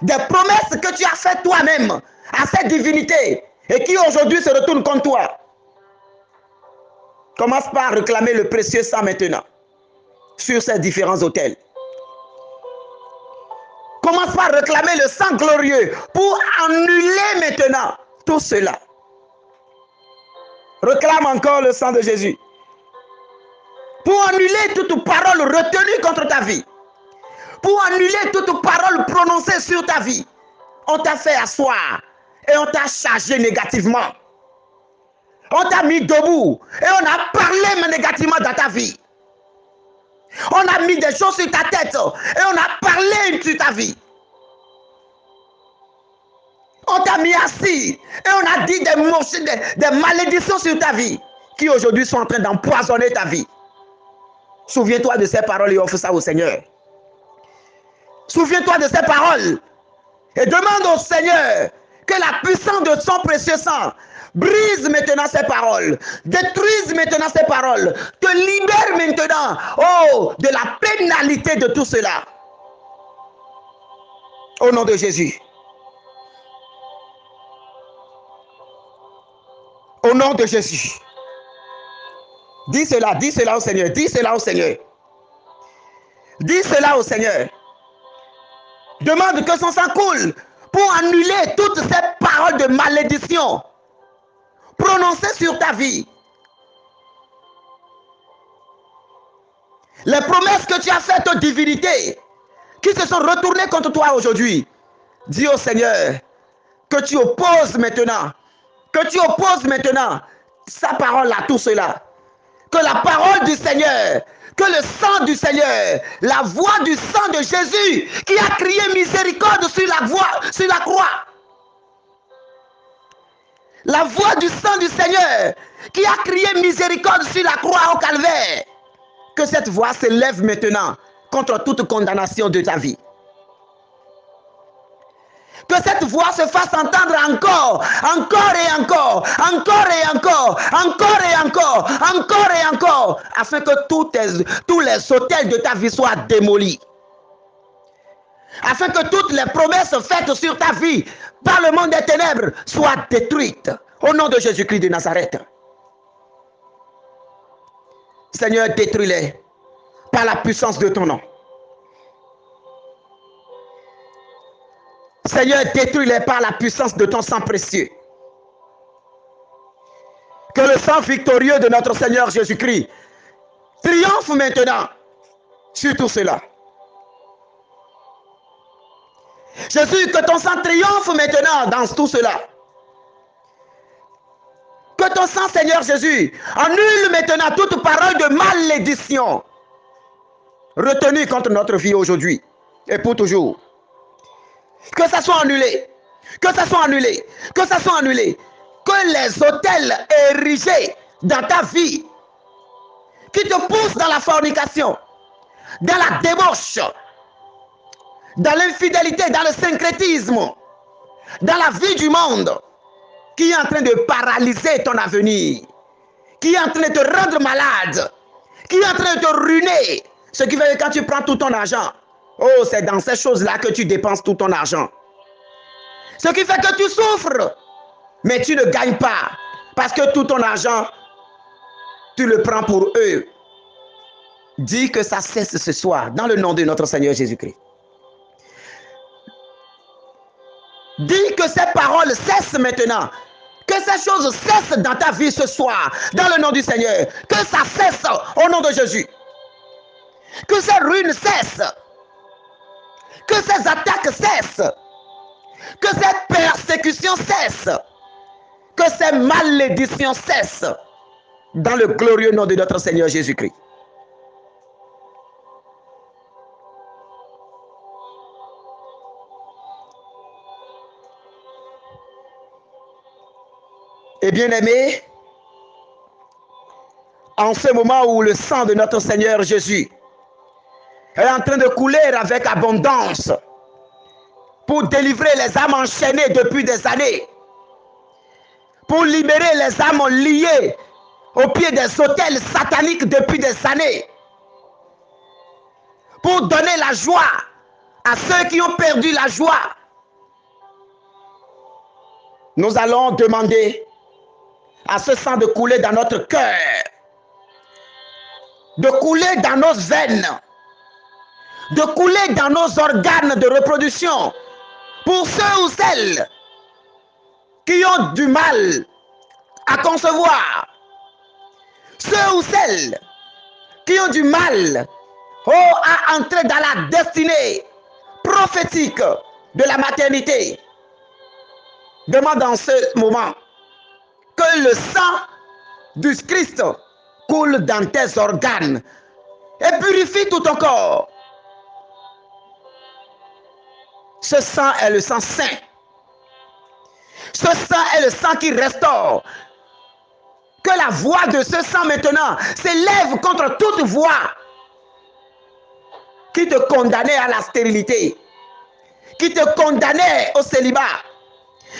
des promesses que tu as faites toi-même à cette divinité et qui aujourd'hui se retournent contre toi. Commence par réclamer le précieux sang maintenant sur ces différents autels. Commence par réclamer le sang glorieux pour annuler maintenant tout cela. Réclame encore le sang de Jésus pour annuler toute parole retenue contre ta vie. Pour annuler toute parole prononcée sur ta vie. On t'a fait asseoir et on t'a chargé négativement. On t'a mis debout et on a parlé négativement dans ta vie. On a mis des choses sur ta tête et on a parlé sur ta vie. On t'a mis assis et on a dit des malédictions sur ta vie qui aujourd'hui sont en train d'empoisonner ta vie. Souviens-toi de ces paroles et offre ça au Seigneur. Souviens-toi de ces paroles et demande au Seigneur que la puissance de son précieux sang brise maintenant ces paroles, détruise maintenant ces paroles, te libère maintenant, oh, de la pénalité de tout cela. Au nom de Jésus. Au nom de Jésus. Dis cela au Seigneur, dis cela au Seigneur. Dis cela au Seigneur. Demande que son sang coule pour annuler toutes ces paroles de malédiction prononcées sur ta vie. Les promesses que tu as faites aux divinités qui se sont retournées contre toi aujourd'hui. Dis au Seigneur que tu opposes maintenant sa parole à tout cela. Que la parole du Seigneur, que le sang du Seigneur, la voix du sang de Jésus qui a crié miséricorde sur la croix. La voix du sang du Seigneur qui a crié miséricorde sur la croix au calvaire. Que cette voix s'élève maintenant contre toute condamnation de ta vie. Que cette voix se fasse entendre encore et encore, afin que tous les autels de ta vie soient démolis. Afin que toutes les promesses faites sur ta vie par le monde des ténèbres soient détruites. Au nom de Jésus-Christ de Nazareth. Seigneur, détruis-les par la puissance de ton nom. Seigneur, détruis-les par la puissance de ton sang précieux. Que le sang victorieux de notre Seigneur Jésus-Christ triomphe maintenant sur tout cela. Jésus, que ton sang triomphe maintenant dans tout cela. Que ton sang, Seigneur Jésus, annule maintenant toute parole de malédiction retenue contre notre vie aujourd'hui et pour toujours. Que ça soit annulé. Que ça soit annulé. Que ça soit annulé. Que les autels érigés dans ta vie qui te poussent dans la fornication, dans la débauche, dans l'infidélité, dans le syncrétisme, dans la vie du monde, qui est en train de paralyser ton avenir, qui est en train de te rendre malade, qui est en train de te ruiner. Ce qui fait que quand tu prends tout ton argent, oh, c'est dans ces choses-là que tu dépenses tout ton argent. Ce qui fait que tu souffres, mais tu ne gagnes pas, parce que tout ton argent, tu le prends pour eux. Dis que ça cesse ce soir, dans le nom de notre Seigneur Jésus-Christ. Dis que ces paroles cessent maintenant. Que ces choses cessent dans ta vie ce soir, dans le nom du Seigneur. Que ça cesse au nom de Jésus. Que ces ruines cessent. Que ces attaques cessent. Que ces persécutions cessent. Que ces malédictions cessent. Dans le glorieux nom de notre Seigneur Jésus-Christ. Et bien aimé, en ce moment où le sang de notre Seigneur Jésus est en train de couler avec abondance pour délivrer les âmes enchaînées depuis des années, pour libérer les âmes liées au pied des autels sataniques depuis des années, pour donner la joie à ceux qui ont perdu la joie. Nous allons demander à ce sang de couler dans notre cœur, de couler dans nos veines, de couler dans nos organes de reproduction, pour ceux ou celles qui ont du mal à concevoir, ceux ou celles qui ont du mal à entrer dans la destinée prophétique de la maternité. Demande en ce moment que le sang du Christ coule dans tes organes et purifie tout ton corps. Ce sang est le sang saint. Ce sang est le sang qui restaure. Que la voix de ce sang maintenant s'élève contre toute voix qui te condamnait à la stérilité, qui te condamnait au célibat,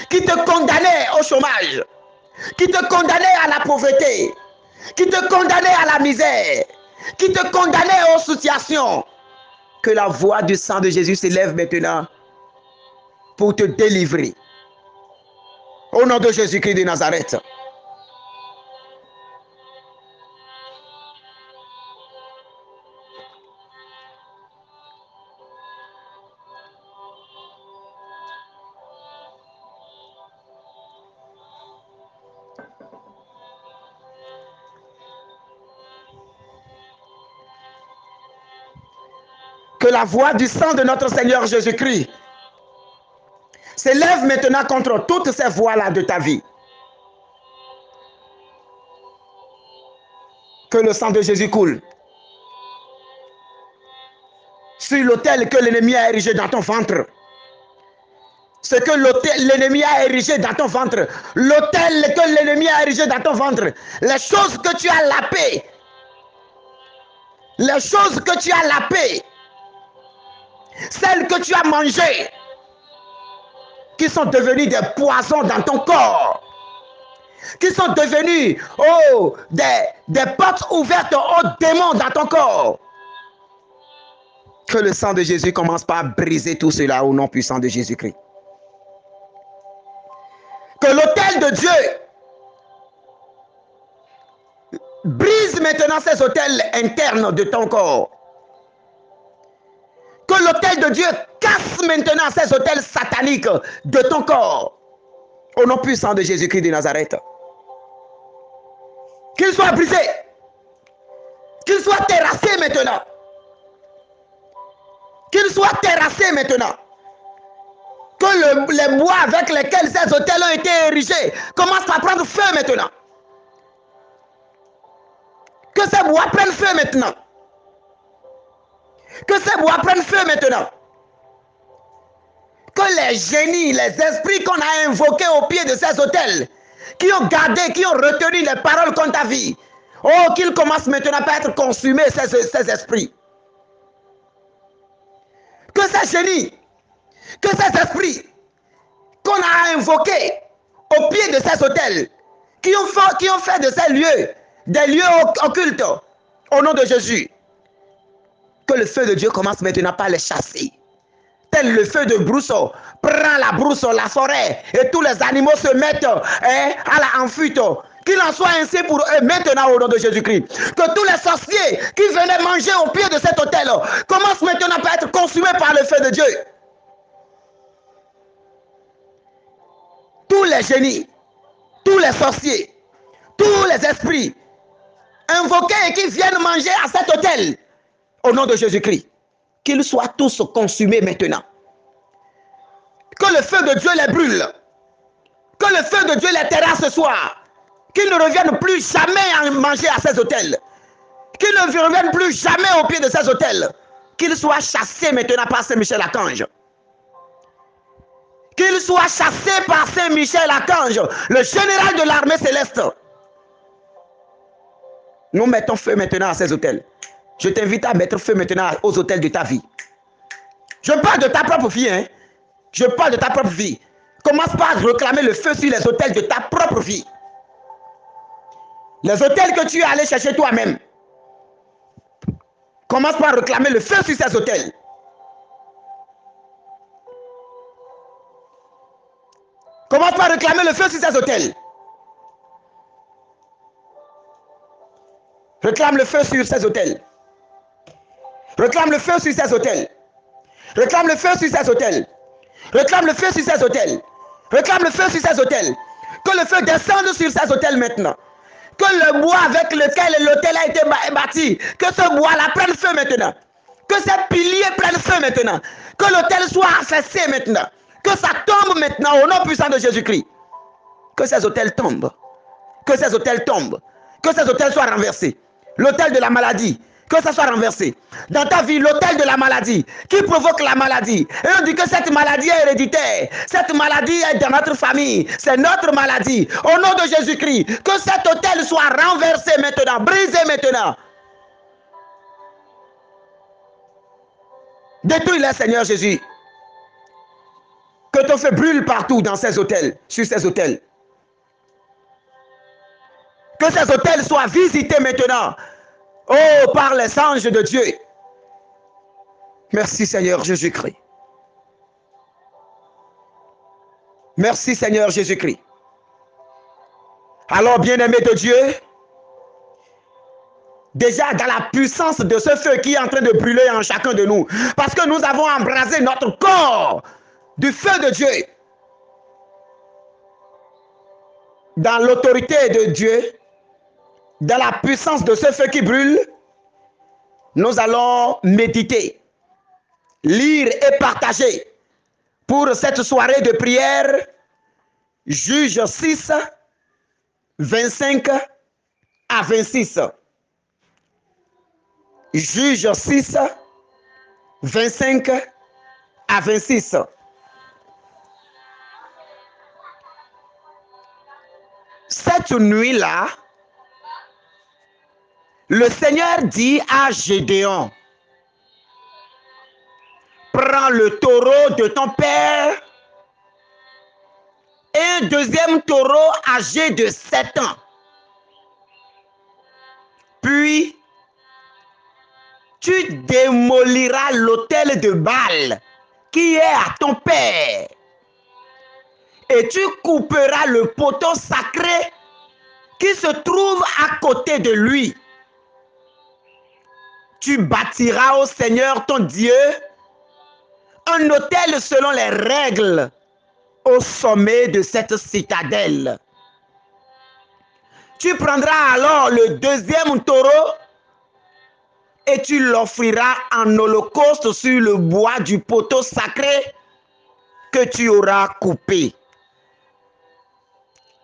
qui te condamnait au chômage, qui te condamnait à la pauvreté, qui te condamnait à la misère, qui te condamnait aux situations. Que la voix du sang de Jésus s'élève maintenant pour te délivrer. Au nom de Jésus-Christ de Nazareth. Que la voix du sang de notre Seigneur Jésus-Christ s'élève maintenant contre toutes ces voix-là de ta vie. Que le sang de Jésus coule sur l'autel que l'ennemi a érigé dans ton ventre. Ce que l'ennemi a érigé dans ton ventre, l'autel que l'ennemi a érigé dans ton ventre, les choses que tu as lapées, les choses que tu as lapées, celles que tu as mangées, qui sont devenues des poisons dans ton corps, qui sont devenues des portes ouvertes aux démons dans ton corps. Que le sang de Jésus commence par briser tout cela au nom puissant de Jésus-Christ. Que l'autel de Dieu brise maintenant ces autels internes de ton corps. Que Que l'autel de Dieu casse maintenant ces autels sataniques de ton corps. Au nom puissant de Jésus-Christ de Nazareth. Qu'il soit brisé. Qu'il soit terrassé maintenant. Qu'il soit terrassé maintenant. Que les bois avec lesquels ces autels ont été érigés commencent à prendre feu maintenant. Que ces bois prennent feu maintenant. Que ces bois prennent feu maintenant. Que les génies, les esprits qu'on a invoqués au pied de ces autels, qui ont gardé, qui ont retenu les paroles contre ta vie, oh, qu'ils commencent maintenant à être consumés, ces esprits. Que ces génies, que ces esprits qu'on a invoqués au pied de ces autels, qui ont fait de ces lieux des lieux occultes, au nom de Jésus, que le feu de Dieu commence maintenant par les chasser. Tel le feu de brousse prend la brousse, la forêt, et tous les animaux se mettent à la fuite. Qu'il en soit ainsi pour eux maintenant au nom de Jésus-Christ. Que tous les sorciers qui venaient manger au pied de cet autel commencent maintenant par être consumés par le feu de Dieu. Tous les génies, tous les sorciers, tous les esprits invoqués et qui viennent manger à cet autel, au nom de Jésus-Christ, qu'ils soient tous consumés maintenant. Que le feu de Dieu les brûle. Que le feu de Dieu les terrasse ce soir. Qu'ils ne reviennent plus jamais à manger à ces autels. Qu'ils ne reviennent plus jamais au pied de ces autels. Qu'ils soient chassés maintenant par Saint-Michel-Archange. Qu'ils soient chassés par Saint-Michel-Archange, le général de l'armée céleste. Nous mettons feu maintenant à ces autels. Je t'invite à mettre feu maintenant aux autels de ta vie. Je parle de ta propre vie, hein. Je parle de ta propre vie. Commence par réclamer le feu sur les autels de ta propre vie. Les autels que tu es allé chercher toi-même. Commence par réclamer le feu sur ces autels. Commence par réclamer le feu sur ces autels. Réclame le feu sur ces autels. Réclame le feu sur ces autels. Réclame le feu sur ces autels. Réclame le feu sur ces autels. Réclame le feu sur ces autels. Que le feu descende sur ces autels maintenant. Que le bois avec lequel l'autel a été bâti, que ce bois-là prenne feu maintenant. Que ces piliers prennent feu maintenant. Que l'autel soit affaissé maintenant. Que ça tombe maintenant au nom puissant de Jésus-Christ. Que ces autels tombent. Que ces autels tombent. Que ces autels soient renversés. L'autel de la maladie, que ça soit renversé. Dans ta vie, l'autel de la maladie, qui provoque la maladie. Et on dit que cette maladie est héréditaire. Cette maladie est dans notre famille. C'est notre maladie. Au nom de Jésus-Christ, que cet autel soit renversé maintenant, brisé maintenant. Détruis-les, Seigneur Jésus. Que ton feu brûle partout dans ces autels, sur ces autels. Que ces autels soient visités maintenant. Oh, par les anges de Dieu. Merci Seigneur Jésus-Christ. Merci Seigneur Jésus-Christ. Alors, bien-aimés de Dieu, déjà dans la puissance de ce feu qui est en train de brûler en chacun de nous, parce que nous avons embrasé notre corps du feu de Dieu, dans l'autorité de Dieu, dans la puissance de ce feu qui brûle, nous allons méditer, lire et partager pour cette soirée de prière, Juge 6, 25 à 26. Juge 6, 25 à 26. Cette nuit-là, le Seigneur dit à Gédéon, prends le taureau de ton père et un deuxième taureau âgé de 7 ans. Puis, tu démoliras l'autel de Baal qui est à ton père. Et tu couperas le poteau sacré qui se trouve à côté de lui. Tu bâtiras au Seigneur ton Dieu un autel selon les règles au sommet de cette citadelle. Tu prendras alors le deuxième taureau et tu l'offriras en holocauste sur le bois du poteau sacré que tu auras coupé.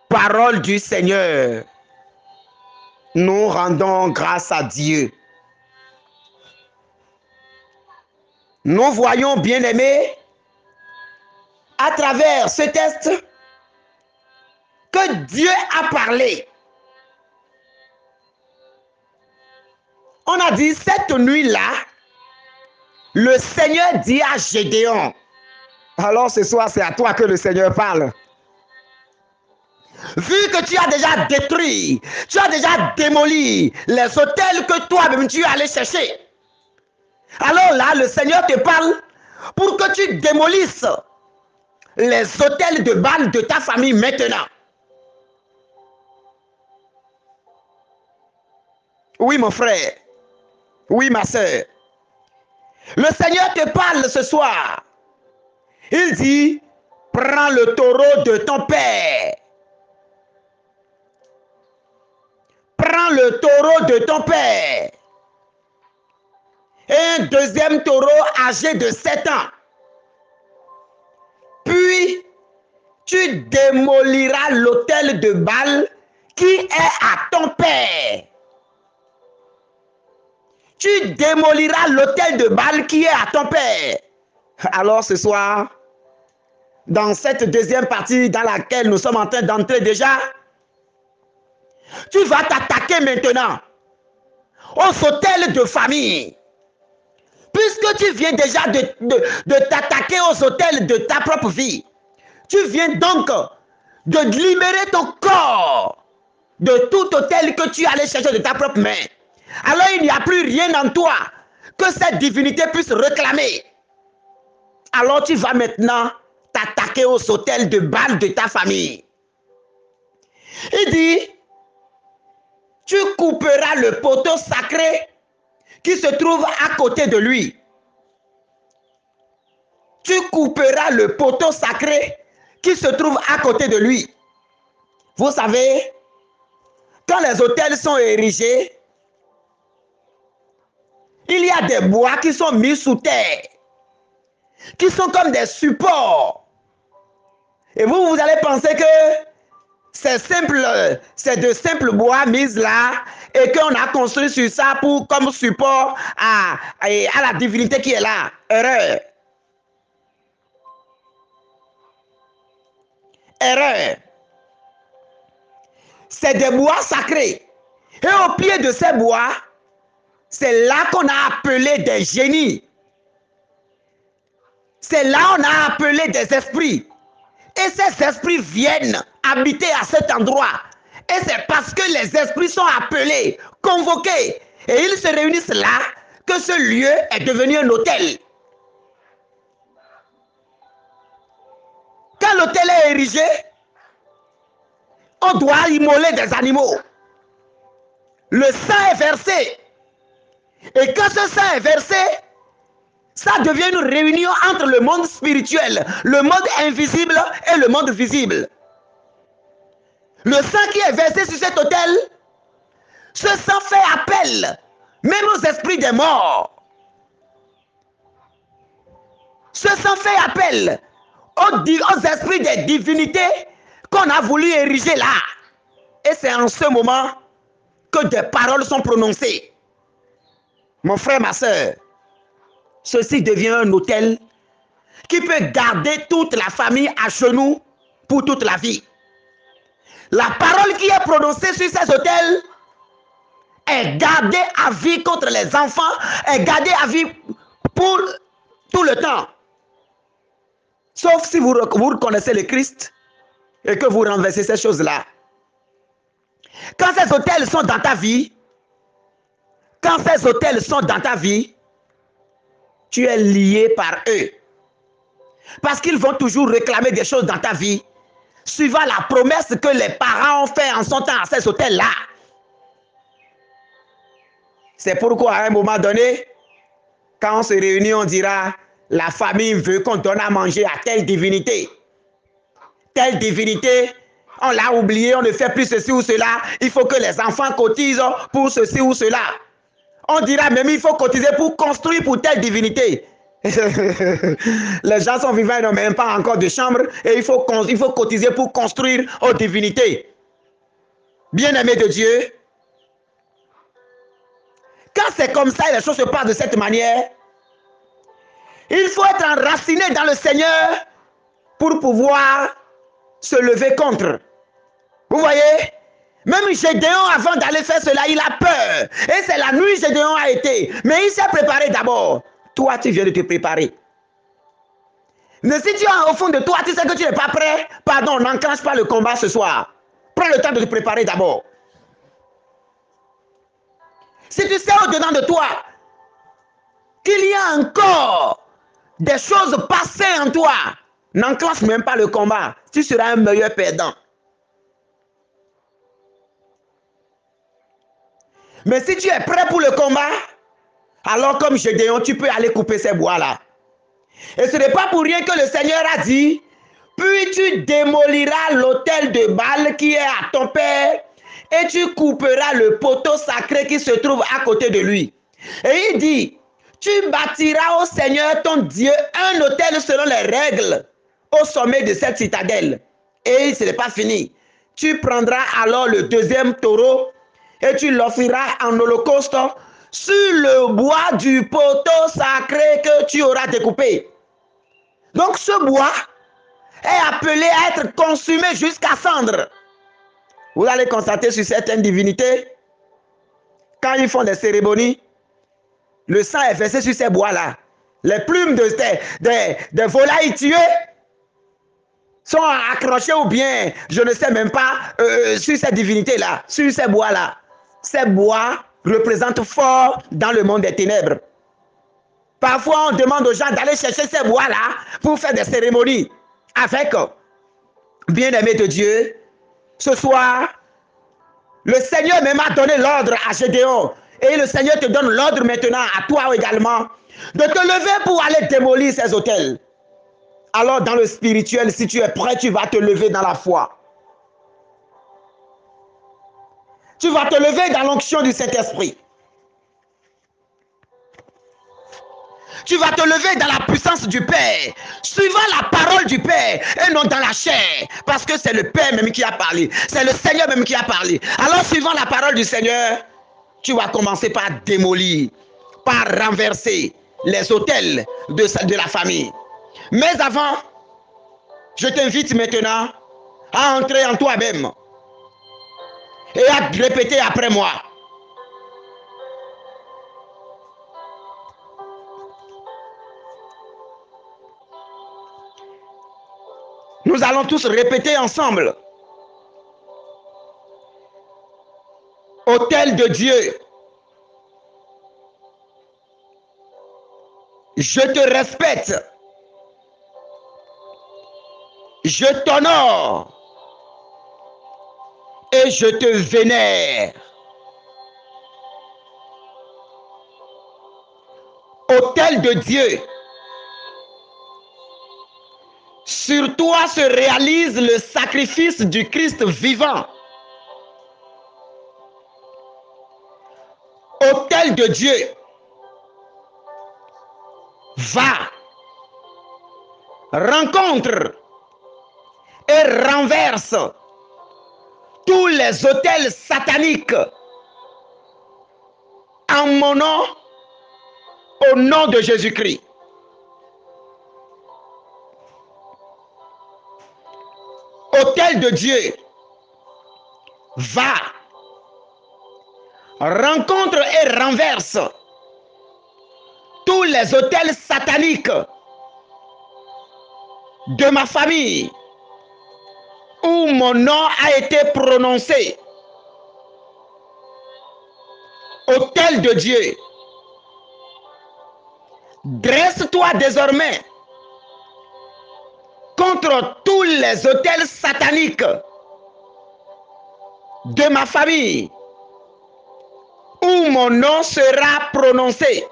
Parole du Seigneur. Nous rendons grâce à Dieu. Nous voyons, bien-aimés, à travers ce texte, que Dieu a parlé. On a dit, cette nuit-là, le Seigneur dit à Gédéon. Alors ce soir, c'est à toi que le Seigneur parle. Vu que tu as déjà détruit, tu as déjà démoli les autels que toi-même tu es allé chercher. Alors là, le Seigneur te parle pour que tu démolisses les autels de Baal de ta famille maintenant. Oui, mon frère. Oui, ma soeur. Le Seigneur te parle ce soir. Il dit, prends le taureau de ton père. Prends le taureau de ton père. Et un deuxième taureau âgé de 7 ans. Puis, tu démoliras l'autel de Baal qui est à ton père. Tu démoliras l'autel de Baal qui est à ton père. Alors ce soir, dans cette deuxième partie dans laquelle nous sommes en train d'entrer déjà, tu vas t'attaquer maintenant aux autels de famille. Puisque tu viens déjà de t'attaquer aux autels de ta propre vie, tu viens donc de libérer ton corps de tout autel que tu allais chercher de ta propre main. Alors il n'y a plus rien en toi que cette divinité puisse réclamer. Alors tu vas maintenant t'attaquer aux autels de Baal de ta famille. Il dit, tu couperas le poteau sacré qui se trouve à côté de lui. Tu couperas le poteau sacré qui se trouve à côté de lui. Vous savez, quand les autels sont érigés, il y a des bois qui sont mis sous terre, qui sont comme des supports. Et vous allez penser que c'est simple, c'est de simples bois mis là et qu'on a construit sur ça pour comme support à la divinité qui est là. Erreur. Erreur. C'est des bois sacrés. Et au pied de ces bois, c'est là qu'on a appelé des génies. C'est là qu'on a appelé des esprits. Et ces esprits viennent habiter à cet endroit. Et c'est parce que les esprits sont appelés, convoqués, et ils se réunissent là, que ce lieu est devenu un hôtel. Quand l'hôtel est érigé, on doit immoler des animaux. Le sang est versé. Et quand ce sang est versé, ça devient une réunion entre le monde spirituel, le monde invisible et le monde visible. Le sang qui est versé sur cet autel, ce sang fait appel même aux esprits des morts. Ce sang fait appel aux esprits des divinités qu'on a voulu ériger là. Et c'est en ce moment que des paroles sont prononcées. Mon frère, ma soeur, ceci devient un autel qui peut garder toute la famille à genoux pour toute la vie. La parole qui est prononcée sur ces autels est gardée à vie contre les enfants, est gardée à vie pour tout le temps. Sauf si vous reconnaissez le Christ et que vous renversez ces choses-là. Quand ces autels sont dans ta vie, tu es lié par eux. Parce qu'ils vont toujours réclamer des choses dans ta vie, suivant la promesse que les parents ont fait en son temps à ces autels-là. C'est pourquoi à un moment donné, quand on se réunit, on dira, La famille veut qu'on donne à manger à telle divinité. Telle divinité, on l'a oublié, on ne fait plus ceci ou cela. Il faut que les enfants cotisent pour ceci ou cela. On dira même il faut cotiser pour construire pour telle divinité. Les gens sont vivants, ils n'ont même pas encore de chambre et il faut cotiser pour construire aux divinités. Bien-aimés de Dieu, quand c'est comme ça et les choses se passent de cette manière, il faut être enraciné dans le Seigneur pour pouvoir se lever contre. Vous voyez? Même Gédéon, avant d'aller faire cela, il a peur. Et c'est la nuit Gédéon a été. Mais il s'est préparé d'abord. Toi, tu viens de te préparer. Mais si tu es au fond de toi, tu sais que tu n'es pas prêt, pardon, n'enclenche pas le combat ce soir. Prends le temps de te préparer d'abord. Si tu sais au-dedans de toi qu'il y a encore des choses passées en toi, n'enclenche même pas le combat. Tu seras un meilleur perdant. Mais si tu es prêt pour le combat, alors comme Gédéon, tu peux aller couper ces bois-là. Et ce n'est pas pour rien que le Seigneur a dit, puis tu démoliras l'autel de Baal qui est à ton père et tu couperas le poteau sacré qui se trouve à côté de lui. Et il dit, tu bâtiras au Seigneur ton Dieu un autel selon les règles au sommet de cette citadelle. Et ce n'est pas fini. Tu prendras alors le deuxième taureau et tu l'offriras en holocauste sur le bois du poteau sacré que tu auras découpé. Donc ce bois est appelé à être consumé jusqu'à cendre. Vous allez constater sur certaines divinités, quand ils font des cérémonies, le sang est versé sur ces bois-là. Les plumes des volailles tuées sont accrochées ou bien, je ne sais même pas, sur ces divinités-là, sur ces bois-là. Ces bois représentent fort dans le monde des ténèbres. Parfois, on demande aux gens d'aller chercher ces bois-là pour faire des cérémonies avec. Bien-aimé de Dieu, ce soir, le Seigneur même a donné l'ordre à Gédéon. Et le Seigneur te donne l'ordre maintenant, à toi également, de te lever pour aller démolir ces autels. Alors dans le spirituel, si tu es prêt, tu vas te lever dans la foi. Tu vas te lever dans l'onction du Saint-Esprit. Tu vas te lever dans la puissance du Père, suivant la parole du Père et non dans la chair. Parce que c'est le Père même qui a parlé. C'est le Seigneur même qui a parlé. Alors, suivant la parole du Seigneur, tu vas commencer par démolir, par renverser les autels de la famille. Mais avant, je t'invite maintenant à entrer en toi-même et à répéter après moi. Nous allons tous répéter ensemble. Autel de Dieu, je te respecte, je t'honore et je te vénère. Autel de Dieu, sur toi se réalise le sacrifice du Christ vivant. Autel de Dieu, va, rencontre et renverse tous les autels sataniques en mon nom, au nom de Jésus-Christ. Autel de Dieu, va, rencontre et renverse tous les autels sataniques de ma famille où mon nom a été prononcé. Autel de Dieu, dresse-toi désormais contre tous les autels sataniques de ma famille où mon nom sera prononcé.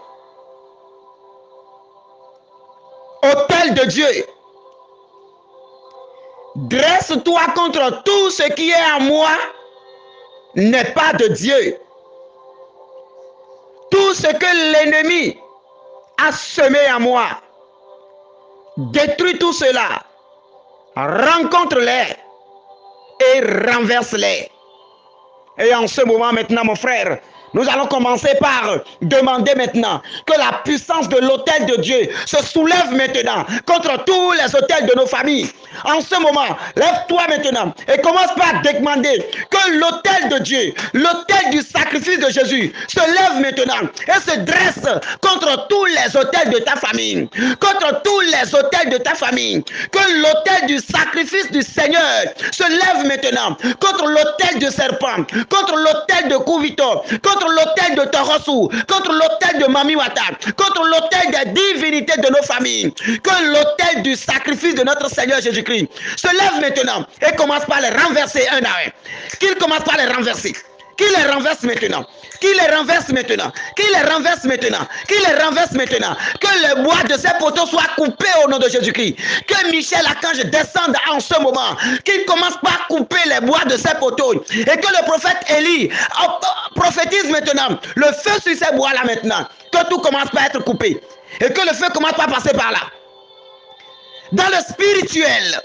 autel de Dieu. Dresse-toi contre tout ce qui est en moi n'est pas de Dieu. Tout ce que l'ennemi a semé en moi, détruis tout cela, rencontre-les et renverse-les. Et en ce moment maintenant, mon frère, nous allons commencer par demander maintenant que la puissance de l'autel de Dieu se soulève maintenant contre tous les autels de nos familles. En ce moment, lève-toi maintenant et commence par demander que l'autel de Dieu, l'autel du sacrifice de Jésus, se lève maintenant et se dresse contre tous les autels de ta famille, contre tous les autels de ta famille. Que l'autel du sacrifice du Seigneur se lève maintenant contre l'autel du serpent, contre l'autel de Kouvito, contre l'autel de Torosu, contre l'autel de Mamiwata, contre l'autel des divinités de nos familles. Que l'autel du sacrifice de notre Seigneur Jésus-Christ se lève maintenant et commence par les renverser un à un. Qu'il commence par les renverser. Qu'il les renverse maintenant. Qu'il les renverse maintenant. Qu'il les renverse maintenant. Qu'il les renverse maintenant. Que le bois de ces poteaux soit coupé au nom de Jésus-Christ. Que Michel Archange descende en ce moment. Qu'il commence par couper les bois de ces poteaux. Et que le prophète Élie prophétise maintenant le feu sur ces bois-là maintenant. Que tout commence par être coupé. Et que le feu commence par passer par là. Dans le spirituel,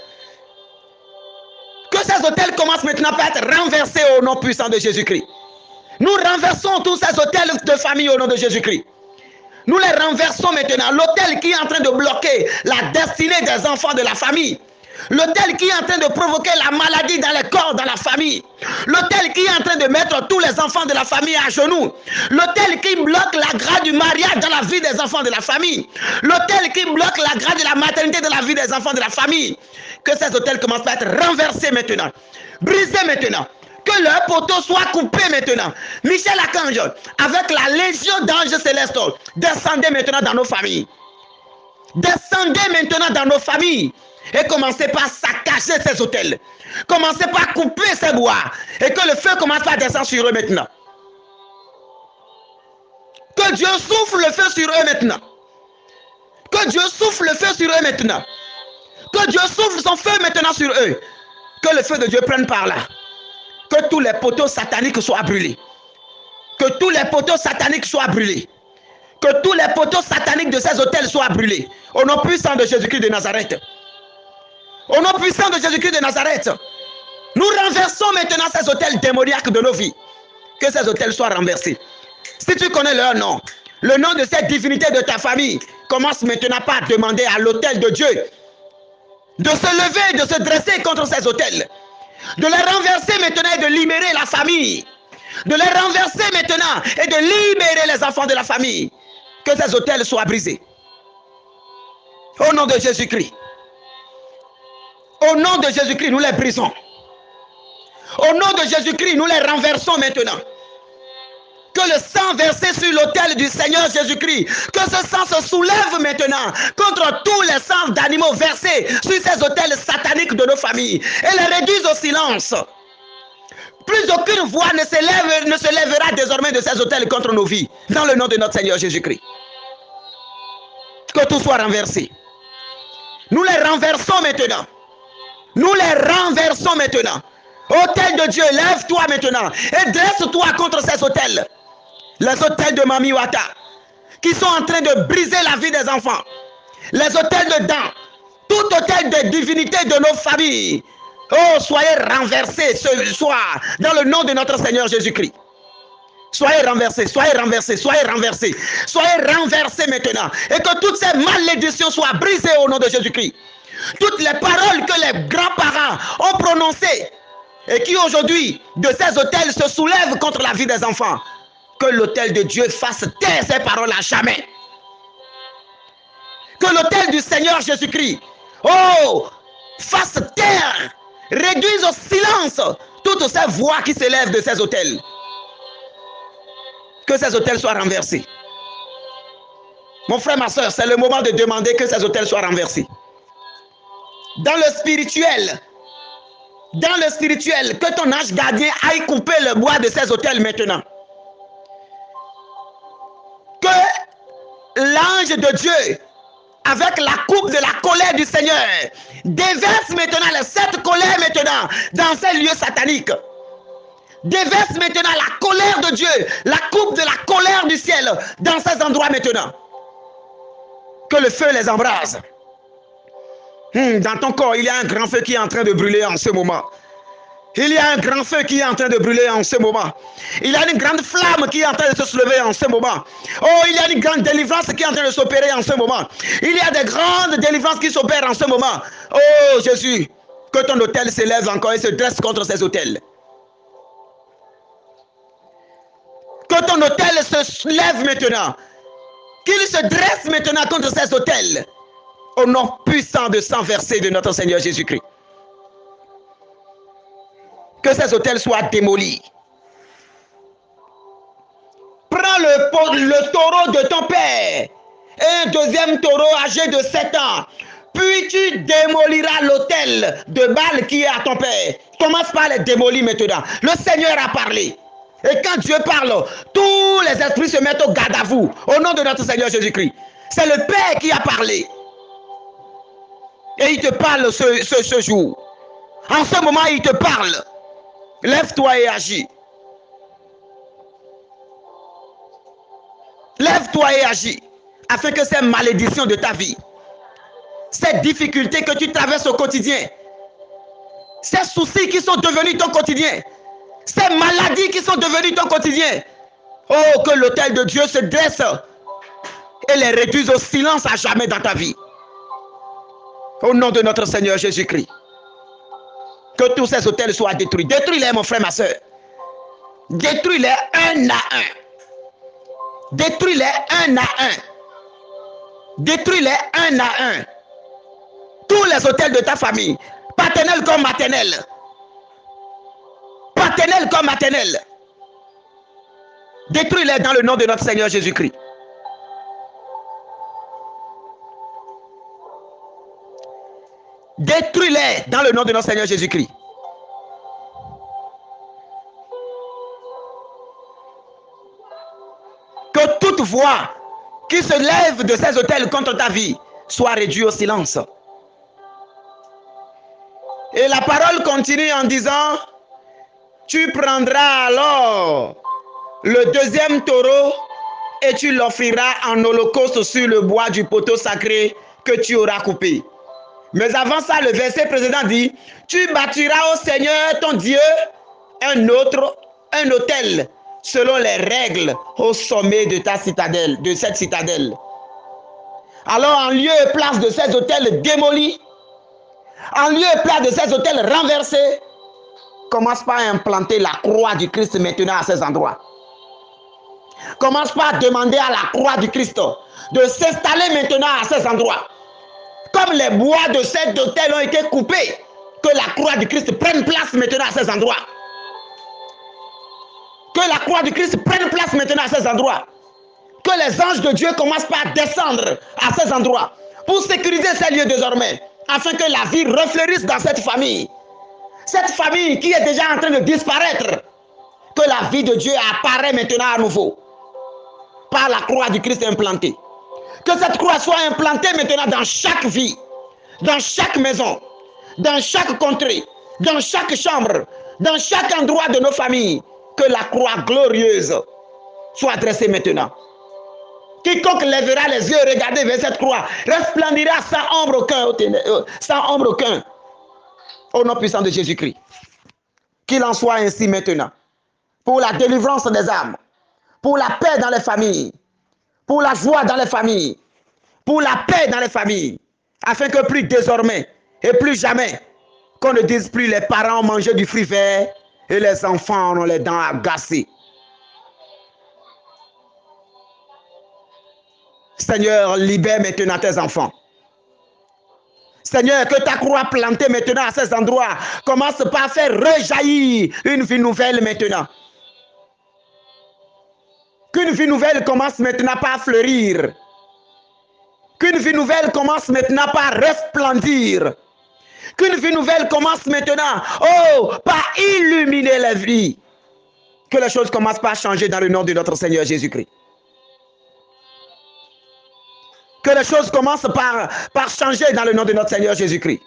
que ces autels commencent maintenant par être renversés au nom puissant de Jésus-Christ. Nous renversons tous ces autels de famille au nom de Jésus-Christ. Nous les renversons maintenant. L'autel qui est en train de bloquer la destinée des enfants de la famille. L'autel qui est en train de provoquer la maladie dans les corps, dans la famille. L'autel qui est en train de mettre tous les enfants de la famille à genoux. L'autel qui bloque la grâce du mariage dans la vie des enfants de la famille. L'autel qui bloque la grâce de la maternité dans la vie des enfants de la famille. Que ces autels commencent à être renversés maintenant. Brisés maintenant. Que leur poteau soit coupé maintenant. Michel Archange, avec la légion d'anges célestes, descendez maintenant dans nos familles. Descendez maintenant dans nos familles. Et commencez par saccager ces autels. Commencez par couper ces bois. Et que le feu commence par descendre sur eux maintenant. Que Dieu souffle le feu sur eux maintenant. Que Dieu souffle le feu sur eux maintenant. Que Dieu souffle son feu maintenant sur eux. Que le feu de Dieu prenne par là. Que tous les poteaux sataniques soient brûlés. Que tous les poteaux sataniques soient brûlés. Que tous les poteaux sataniques de ces autels soient brûlés. Au nom puissant de Jésus-Christ de Nazareth. Au nom puissant de Jésus-Christ de Nazareth. Nous renversons maintenant ces autels démoniaques de nos vies. Que ces autels soient renversés. Si tu connais leur nom, le nom de cette divinité de ta famille, commence maintenant par demander à l'autel de Dieu de se lever, de se dresser contre ces autels. De les renverser maintenant et de libérer la famille. De les renverser maintenant et de libérer les enfants de la famille. Que ces autels soient brisés. Au nom de Jésus-Christ. Au nom de Jésus-Christ, nous les brisons. Au nom de Jésus-Christ, nous les renversons maintenant. Que le sang versé sur l'autel du Seigneur Jésus-Christ, que ce sang se soulève maintenant contre tous les sangs d'animaux versés sur ces autels sataniques de nos familles et les réduise au silence. Plus aucune voix ne se lèvera désormais de ces autels contre nos vies, dans le nom de notre Seigneur Jésus-Christ. Que tout soit renversé. Nous les renversons maintenant. Nous les renversons maintenant. Autel de Dieu, lève-toi maintenant et dresse-toi contre ces autels. Les autels de Mamiwata qui sont en train de briser la vie des enfants. Les autels de Dan, tout autel de divinité de nos familles. Oh, soyez renversés ce soir dans le nom de notre Seigneur Jésus-Christ. Soyez renversés, soyez renversés, soyez renversés. Soyez renversés maintenant. Et que toutes ces malédictions soient brisées au nom de Jésus-Christ. Toutes les paroles que les grands-parents ont prononcées et qui aujourd'hui, de ces autels, se soulèvent contre la vie des enfants. Que l'autel de Dieu fasse taire ces paroles à jamais. Que l'autel du Seigneur Jésus-Christ, oh, fasse taire, réduise au silence toutes ces voix qui s'élèvent de ces autels. Que ces autels soient renversés. Mon frère, ma soeur, c'est le moment de demander que ces autels soient renversés. Dans le spirituel, que ton ange gardien aille couper le bois de ces autels maintenant. Que l'ange de Dieu avec la coupe de la colère du Seigneur. Déverse maintenant cette colère maintenant dans ces lieux sataniques. Déverse maintenant la colère de Dieu, la coupe de la colère du ciel dans ces endroits maintenant. Que le feu les embrase. Dans ton corps, il y a un grand feu qui est en train de brûler en ce moment. Il y a un grand feu qui est en train de brûler en ce moment. Il y a une grande flamme qui est en train de se soulever en ce moment. Oh, il y a une grande délivrance qui est en train de s'opérer en ce moment. Il y a des grandes délivrances qui s'opèrent en ce moment. Oh, Jésus, que ton autel s'élève encore et se dresse contre ces autels. Que ton autel se lève maintenant. Qu'il se dresse maintenant contre ces autels. Au nom puissant de sang versé de notre Seigneur Jésus-Christ. Que ces autels soient démolis. Prends le taureau de ton père et un deuxième taureau âgé de 7 ans. Puis tu démoliras l'autel de Baal qui est à ton père. Commence par les démolir maintenant. Le Seigneur a parlé. Et quand Dieu parle, tous les esprits se mettent au garde à vous. Au nom de notre Seigneur Jésus-Christ. C'est le Père qui a parlé. Et il te parle ce jour. En ce moment, il te parle. Lève-toi et agis. Lève-toi et agis. Afin que ces malédictions de ta vie, ces difficultés que tu traverses au quotidien, ces soucis qui sont devenus ton quotidien, ces maladies qui sont devenues ton quotidien, oh, que l'autel de Dieu se dresse et les réduise au silence à jamais dans ta vie. Au nom de notre Seigneur Jésus-Christ. Que tous ces autels soient détruits. Détruis-les, mon frère, ma soeur. Détruis-les un à un. Détruis-les un à un. Détruis-les un à un. Tous les autels de ta famille, paternels comme maternels. Paternels comme maternels. Détruis-les dans le nom de notre Seigneur Jésus-Christ. Détruis-les dans le nom de notre Seigneur Jésus-Christ. Que toute voix qui se lève de ces autels contre ta vie soit réduite au silence. Et la parole continue en disant, tu prendras alors le deuxième taureau et tu l'offriras en holocauste sur le bois du poteau sacré que tu auras coupé. Mais avant ça, le verset précédent dit, tu bâtiras au Seigneur ton Dieu un autel selon les règles au sommet de ta citadelle, de cette citadelle. Alors en lieu et place de ces autels démolis, en lieu et place de ces autels renversés, commence par implanter la croix du Christ maintenant à ces endroits. Commence par demander à la croix du Christ de s'installer maintenant à ces endroits. Comme les bois de cet autel ont été coupés, que la croix du Christ prenne place maintenant à ces endroits. Que la croix du Christ prenne place maintenant à ces endroits. Que les anges de Dieu commencent par descendre à ces endroits pour sécuriser ces lieux désormais, afin que la vie refleurisse dans cette famille. Cette famille qui est déjà en train de disparaître, que la vie de Dieu apparaît maintenant à nouveau par la croix du Christ implantée. Que cette croix soit implantée maintenant dans chaque vie, dans chaque maison, dans chaque contrée, dans chaque chambre, dans chaque endroit de nos familles. Que la croix glorieuse soit dressée maintenant. Quiconque lèvera les yeux et regardera vers cette croix resplendira sans ombre aucun, au nom puissant de Jésus-Christ. Qu'il en soit ainsi maintenant. Pour la délivrance des âmes, pour la paix dans les familles, pour la joie dans les familles, pour la paix dans les familles, afin que plus désormais et plus jamais, qu'on ne dise plus les parents ont mangé du fruit vert et les enfants ont les dents agacées. Seigneur, libère maintenant tes enfants. Seigneur, que ta croix plantée maintenant à ces endroits commence par faire rejaillir une vie nouvelle maintenant. Qu'une vie nouvelle commence maintenant par fleurir. Qu'une vie nouvelle commence maintenant par resplendir. Qu'une vie nouvelle commence maintenant, oh, par illuminer la vie. Que les choses commencent par changer dans le nom de notre Seigneur Jésus-Christ. Que les choses commencent par changer dans le nom de notre Seigneur Jésus-Christ.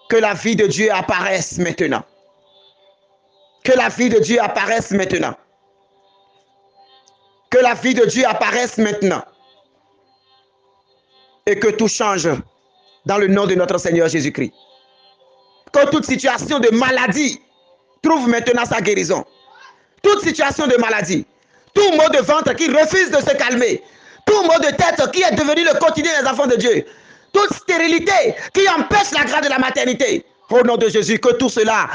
Que la vie de Dieu apparaisse maintenant. Que la vie de Dieu apparaisse maintenant. Que la vie de Dieu apparaisse maintenant. Et que tout change dans le nom de notre Seigneur Jésus-Christ. Que toute situation de maladie trouve maintenant sa guérison. Toute situation de maladie, tout mot de ventre qui refuse de se calmer, tout mot de tête qui est devenu le quotidien des enfants de Dieu, toute stérilité qui empêche la grâce de la maternité, au nom de Jésus, que tout cela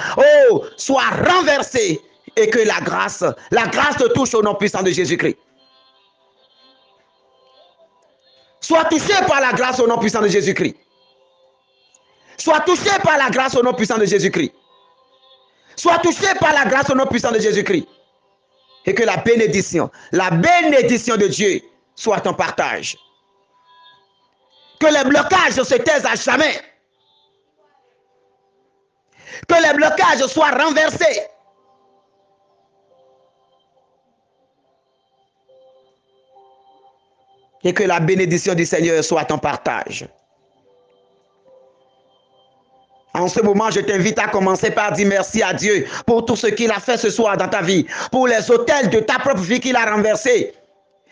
soit renversé et que la grâce te touche au nom puissant de Jésus-Christ. Sois touché par la grâce au nom puissant de Jésus-Christ. Sois touché par la grâce au nom puissant de Jésus-Christ. Sois touché par la grâce au nom puissant de Jésus-Christ. Et que la bénédiction de Dieu soit ton partage. Que les blocages se taisent à jamais. Que les blocages soient renversés. Et que la bénédiction du Seigneur soit ton partage. En ce moment, je t'invite à commencer par dire merci à Dieu pour tout ce qu'il a fait ce soir dans ta vie, pour les autels de ta propre vie qu'il a renversés,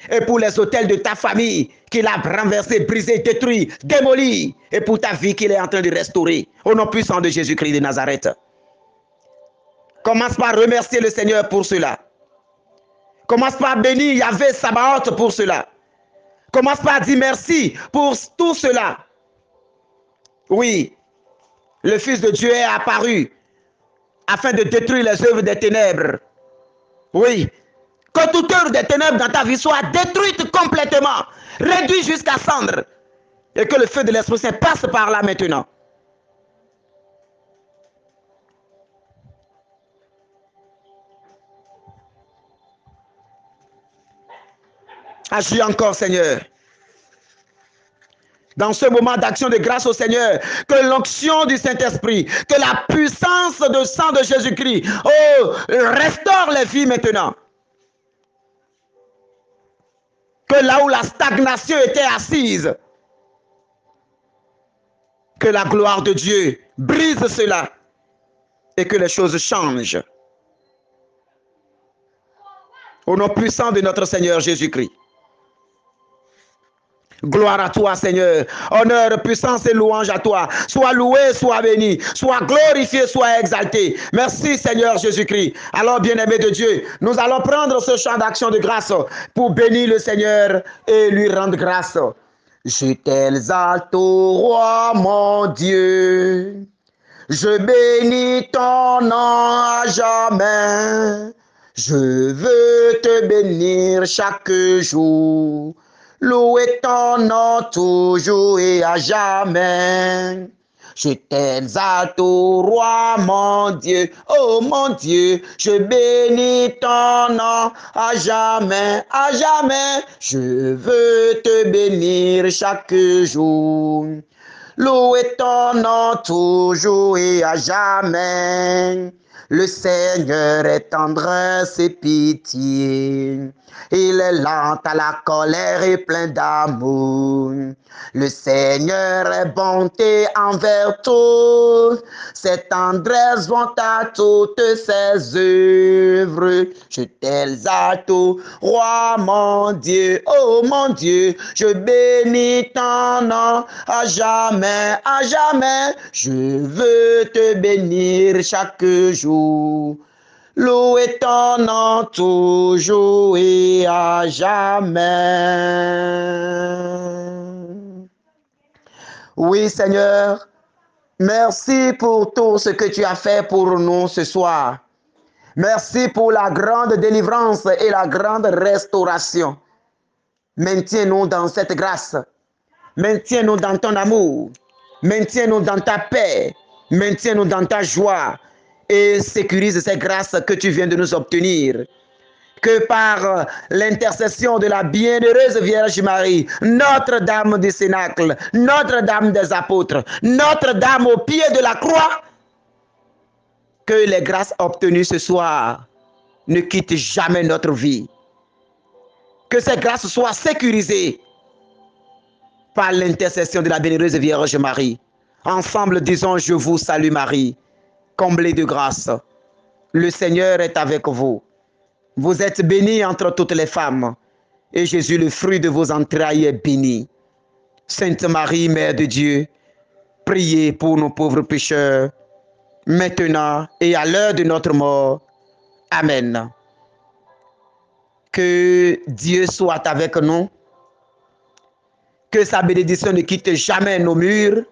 et pour les autels de ta famille qu'il a renversés, brisés, détruits, démolis, et pour ta vie qu'il est en train de restaurer, au nom puissant de Jésus-Christ de Nazareth. Commence par remercier le Seigneur pour cela. Commence par bénir Yahvé Sabaoth pour cela. Commence par dire merci pour tout cela. Oui. Le Fils de Dieu est apparu afin de détruire les œuvres des ténèbres. Oui. Que toute œuvre des ténèbres dans ta vie soit détruite complètement, réduite jusqu'à cendre. Et que le feu de l'Esprit Saint passe par là maintenant. Agis encore, Seigneur. Dans ce moment d'action de grâce au Seigneur, que l'onction du Saint-Esprit, que la puissance de sang de Jésus-Christ, restaure les vies maintenant. Que là où la stagnation était assise, que la gloire de Dieu brise cela et que les choses changent. Au nom puissant de notre Seigneur Jésus-Christ. Gloire à toi, Seigneur. Honneur, puissance et louange à toi. Sois loué, sois béni, sois glorifié, sois exalté. Merci, Seigneur Jésus-Christ. Alors, bien-aimé de Dieu, nous allons prendre ce chant d'action de grâce pour bénir le Seigneur et lui rendre grâce. Je t'exalte, ô roi, mon Dieu. Je bénis ton nom à jamais. Je veux te bénir chaque jour. Louer ton nom toujours et à jamais. Je t'exalte, ô roi, mon Dieu. Oh mon Dieu, je bénis ton nom à jamais, à jamais. Je veux te bénir chaque jour. Louer ton nom toujours et à jamais. Le Seigneur est tendresse et pitié. Il est lent à la colère et plein d'amour. Le Seigneur est bonté envers tous. Ses tendresses vont à toutes ses œuvres. Je t'exalte, roi mon Dieu. Oh mon Dieu, je bénis ton nom à jamais, à jamais. Je veux te bénir chaque jour. Louer ton nom toujours et à jamais. Oui, Seigneur, merci pour tout ce que tu as fait pour nous ce soir. Merci pour la grande délivrance et la grande restauration. Maintiens-nous dans cette grâce. Maintiens-nous dans ton amour. Maintiens-nous dans ta paix. Maintiens-nous dans ta joie. Et sécurise ces grâces que tu viens de nous obtenir. Que par l'intercession de la bienheureuse Vierge Marie, Notre-Dame du Cénacle, Notre-Dame des Apôtres, Notre-Dame au pied de la croix, que les grâces obtenues ce soir ne quittent jamais notre vie. Que ces grâces soient sécurisées par l'intercession de la bienheureuse Vierge Marie. Ensemble, disons, je vous salue Marie, comblée de grâce. Le Seigneur est avec vous. Vous êtes bénie entre toutes les femmes, et Jésus, le fruit de vos entrailles, est béni. Sainte Marie, Mère de Dieu, priez pour nos pauvres pécheurs, maintenant et à l'heure de notre mort. Amen. Que Dieu soit avec nous, que sa bénédiction ne quitte jamais nos murs,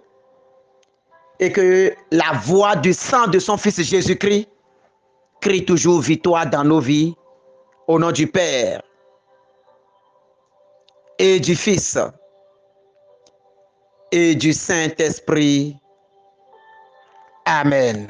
et que la voix du sang de son Fils Jésus-Christ crie toujours victoire dans nos vies, au nom du Père et du Fils et du Saint-Esprit. Amen.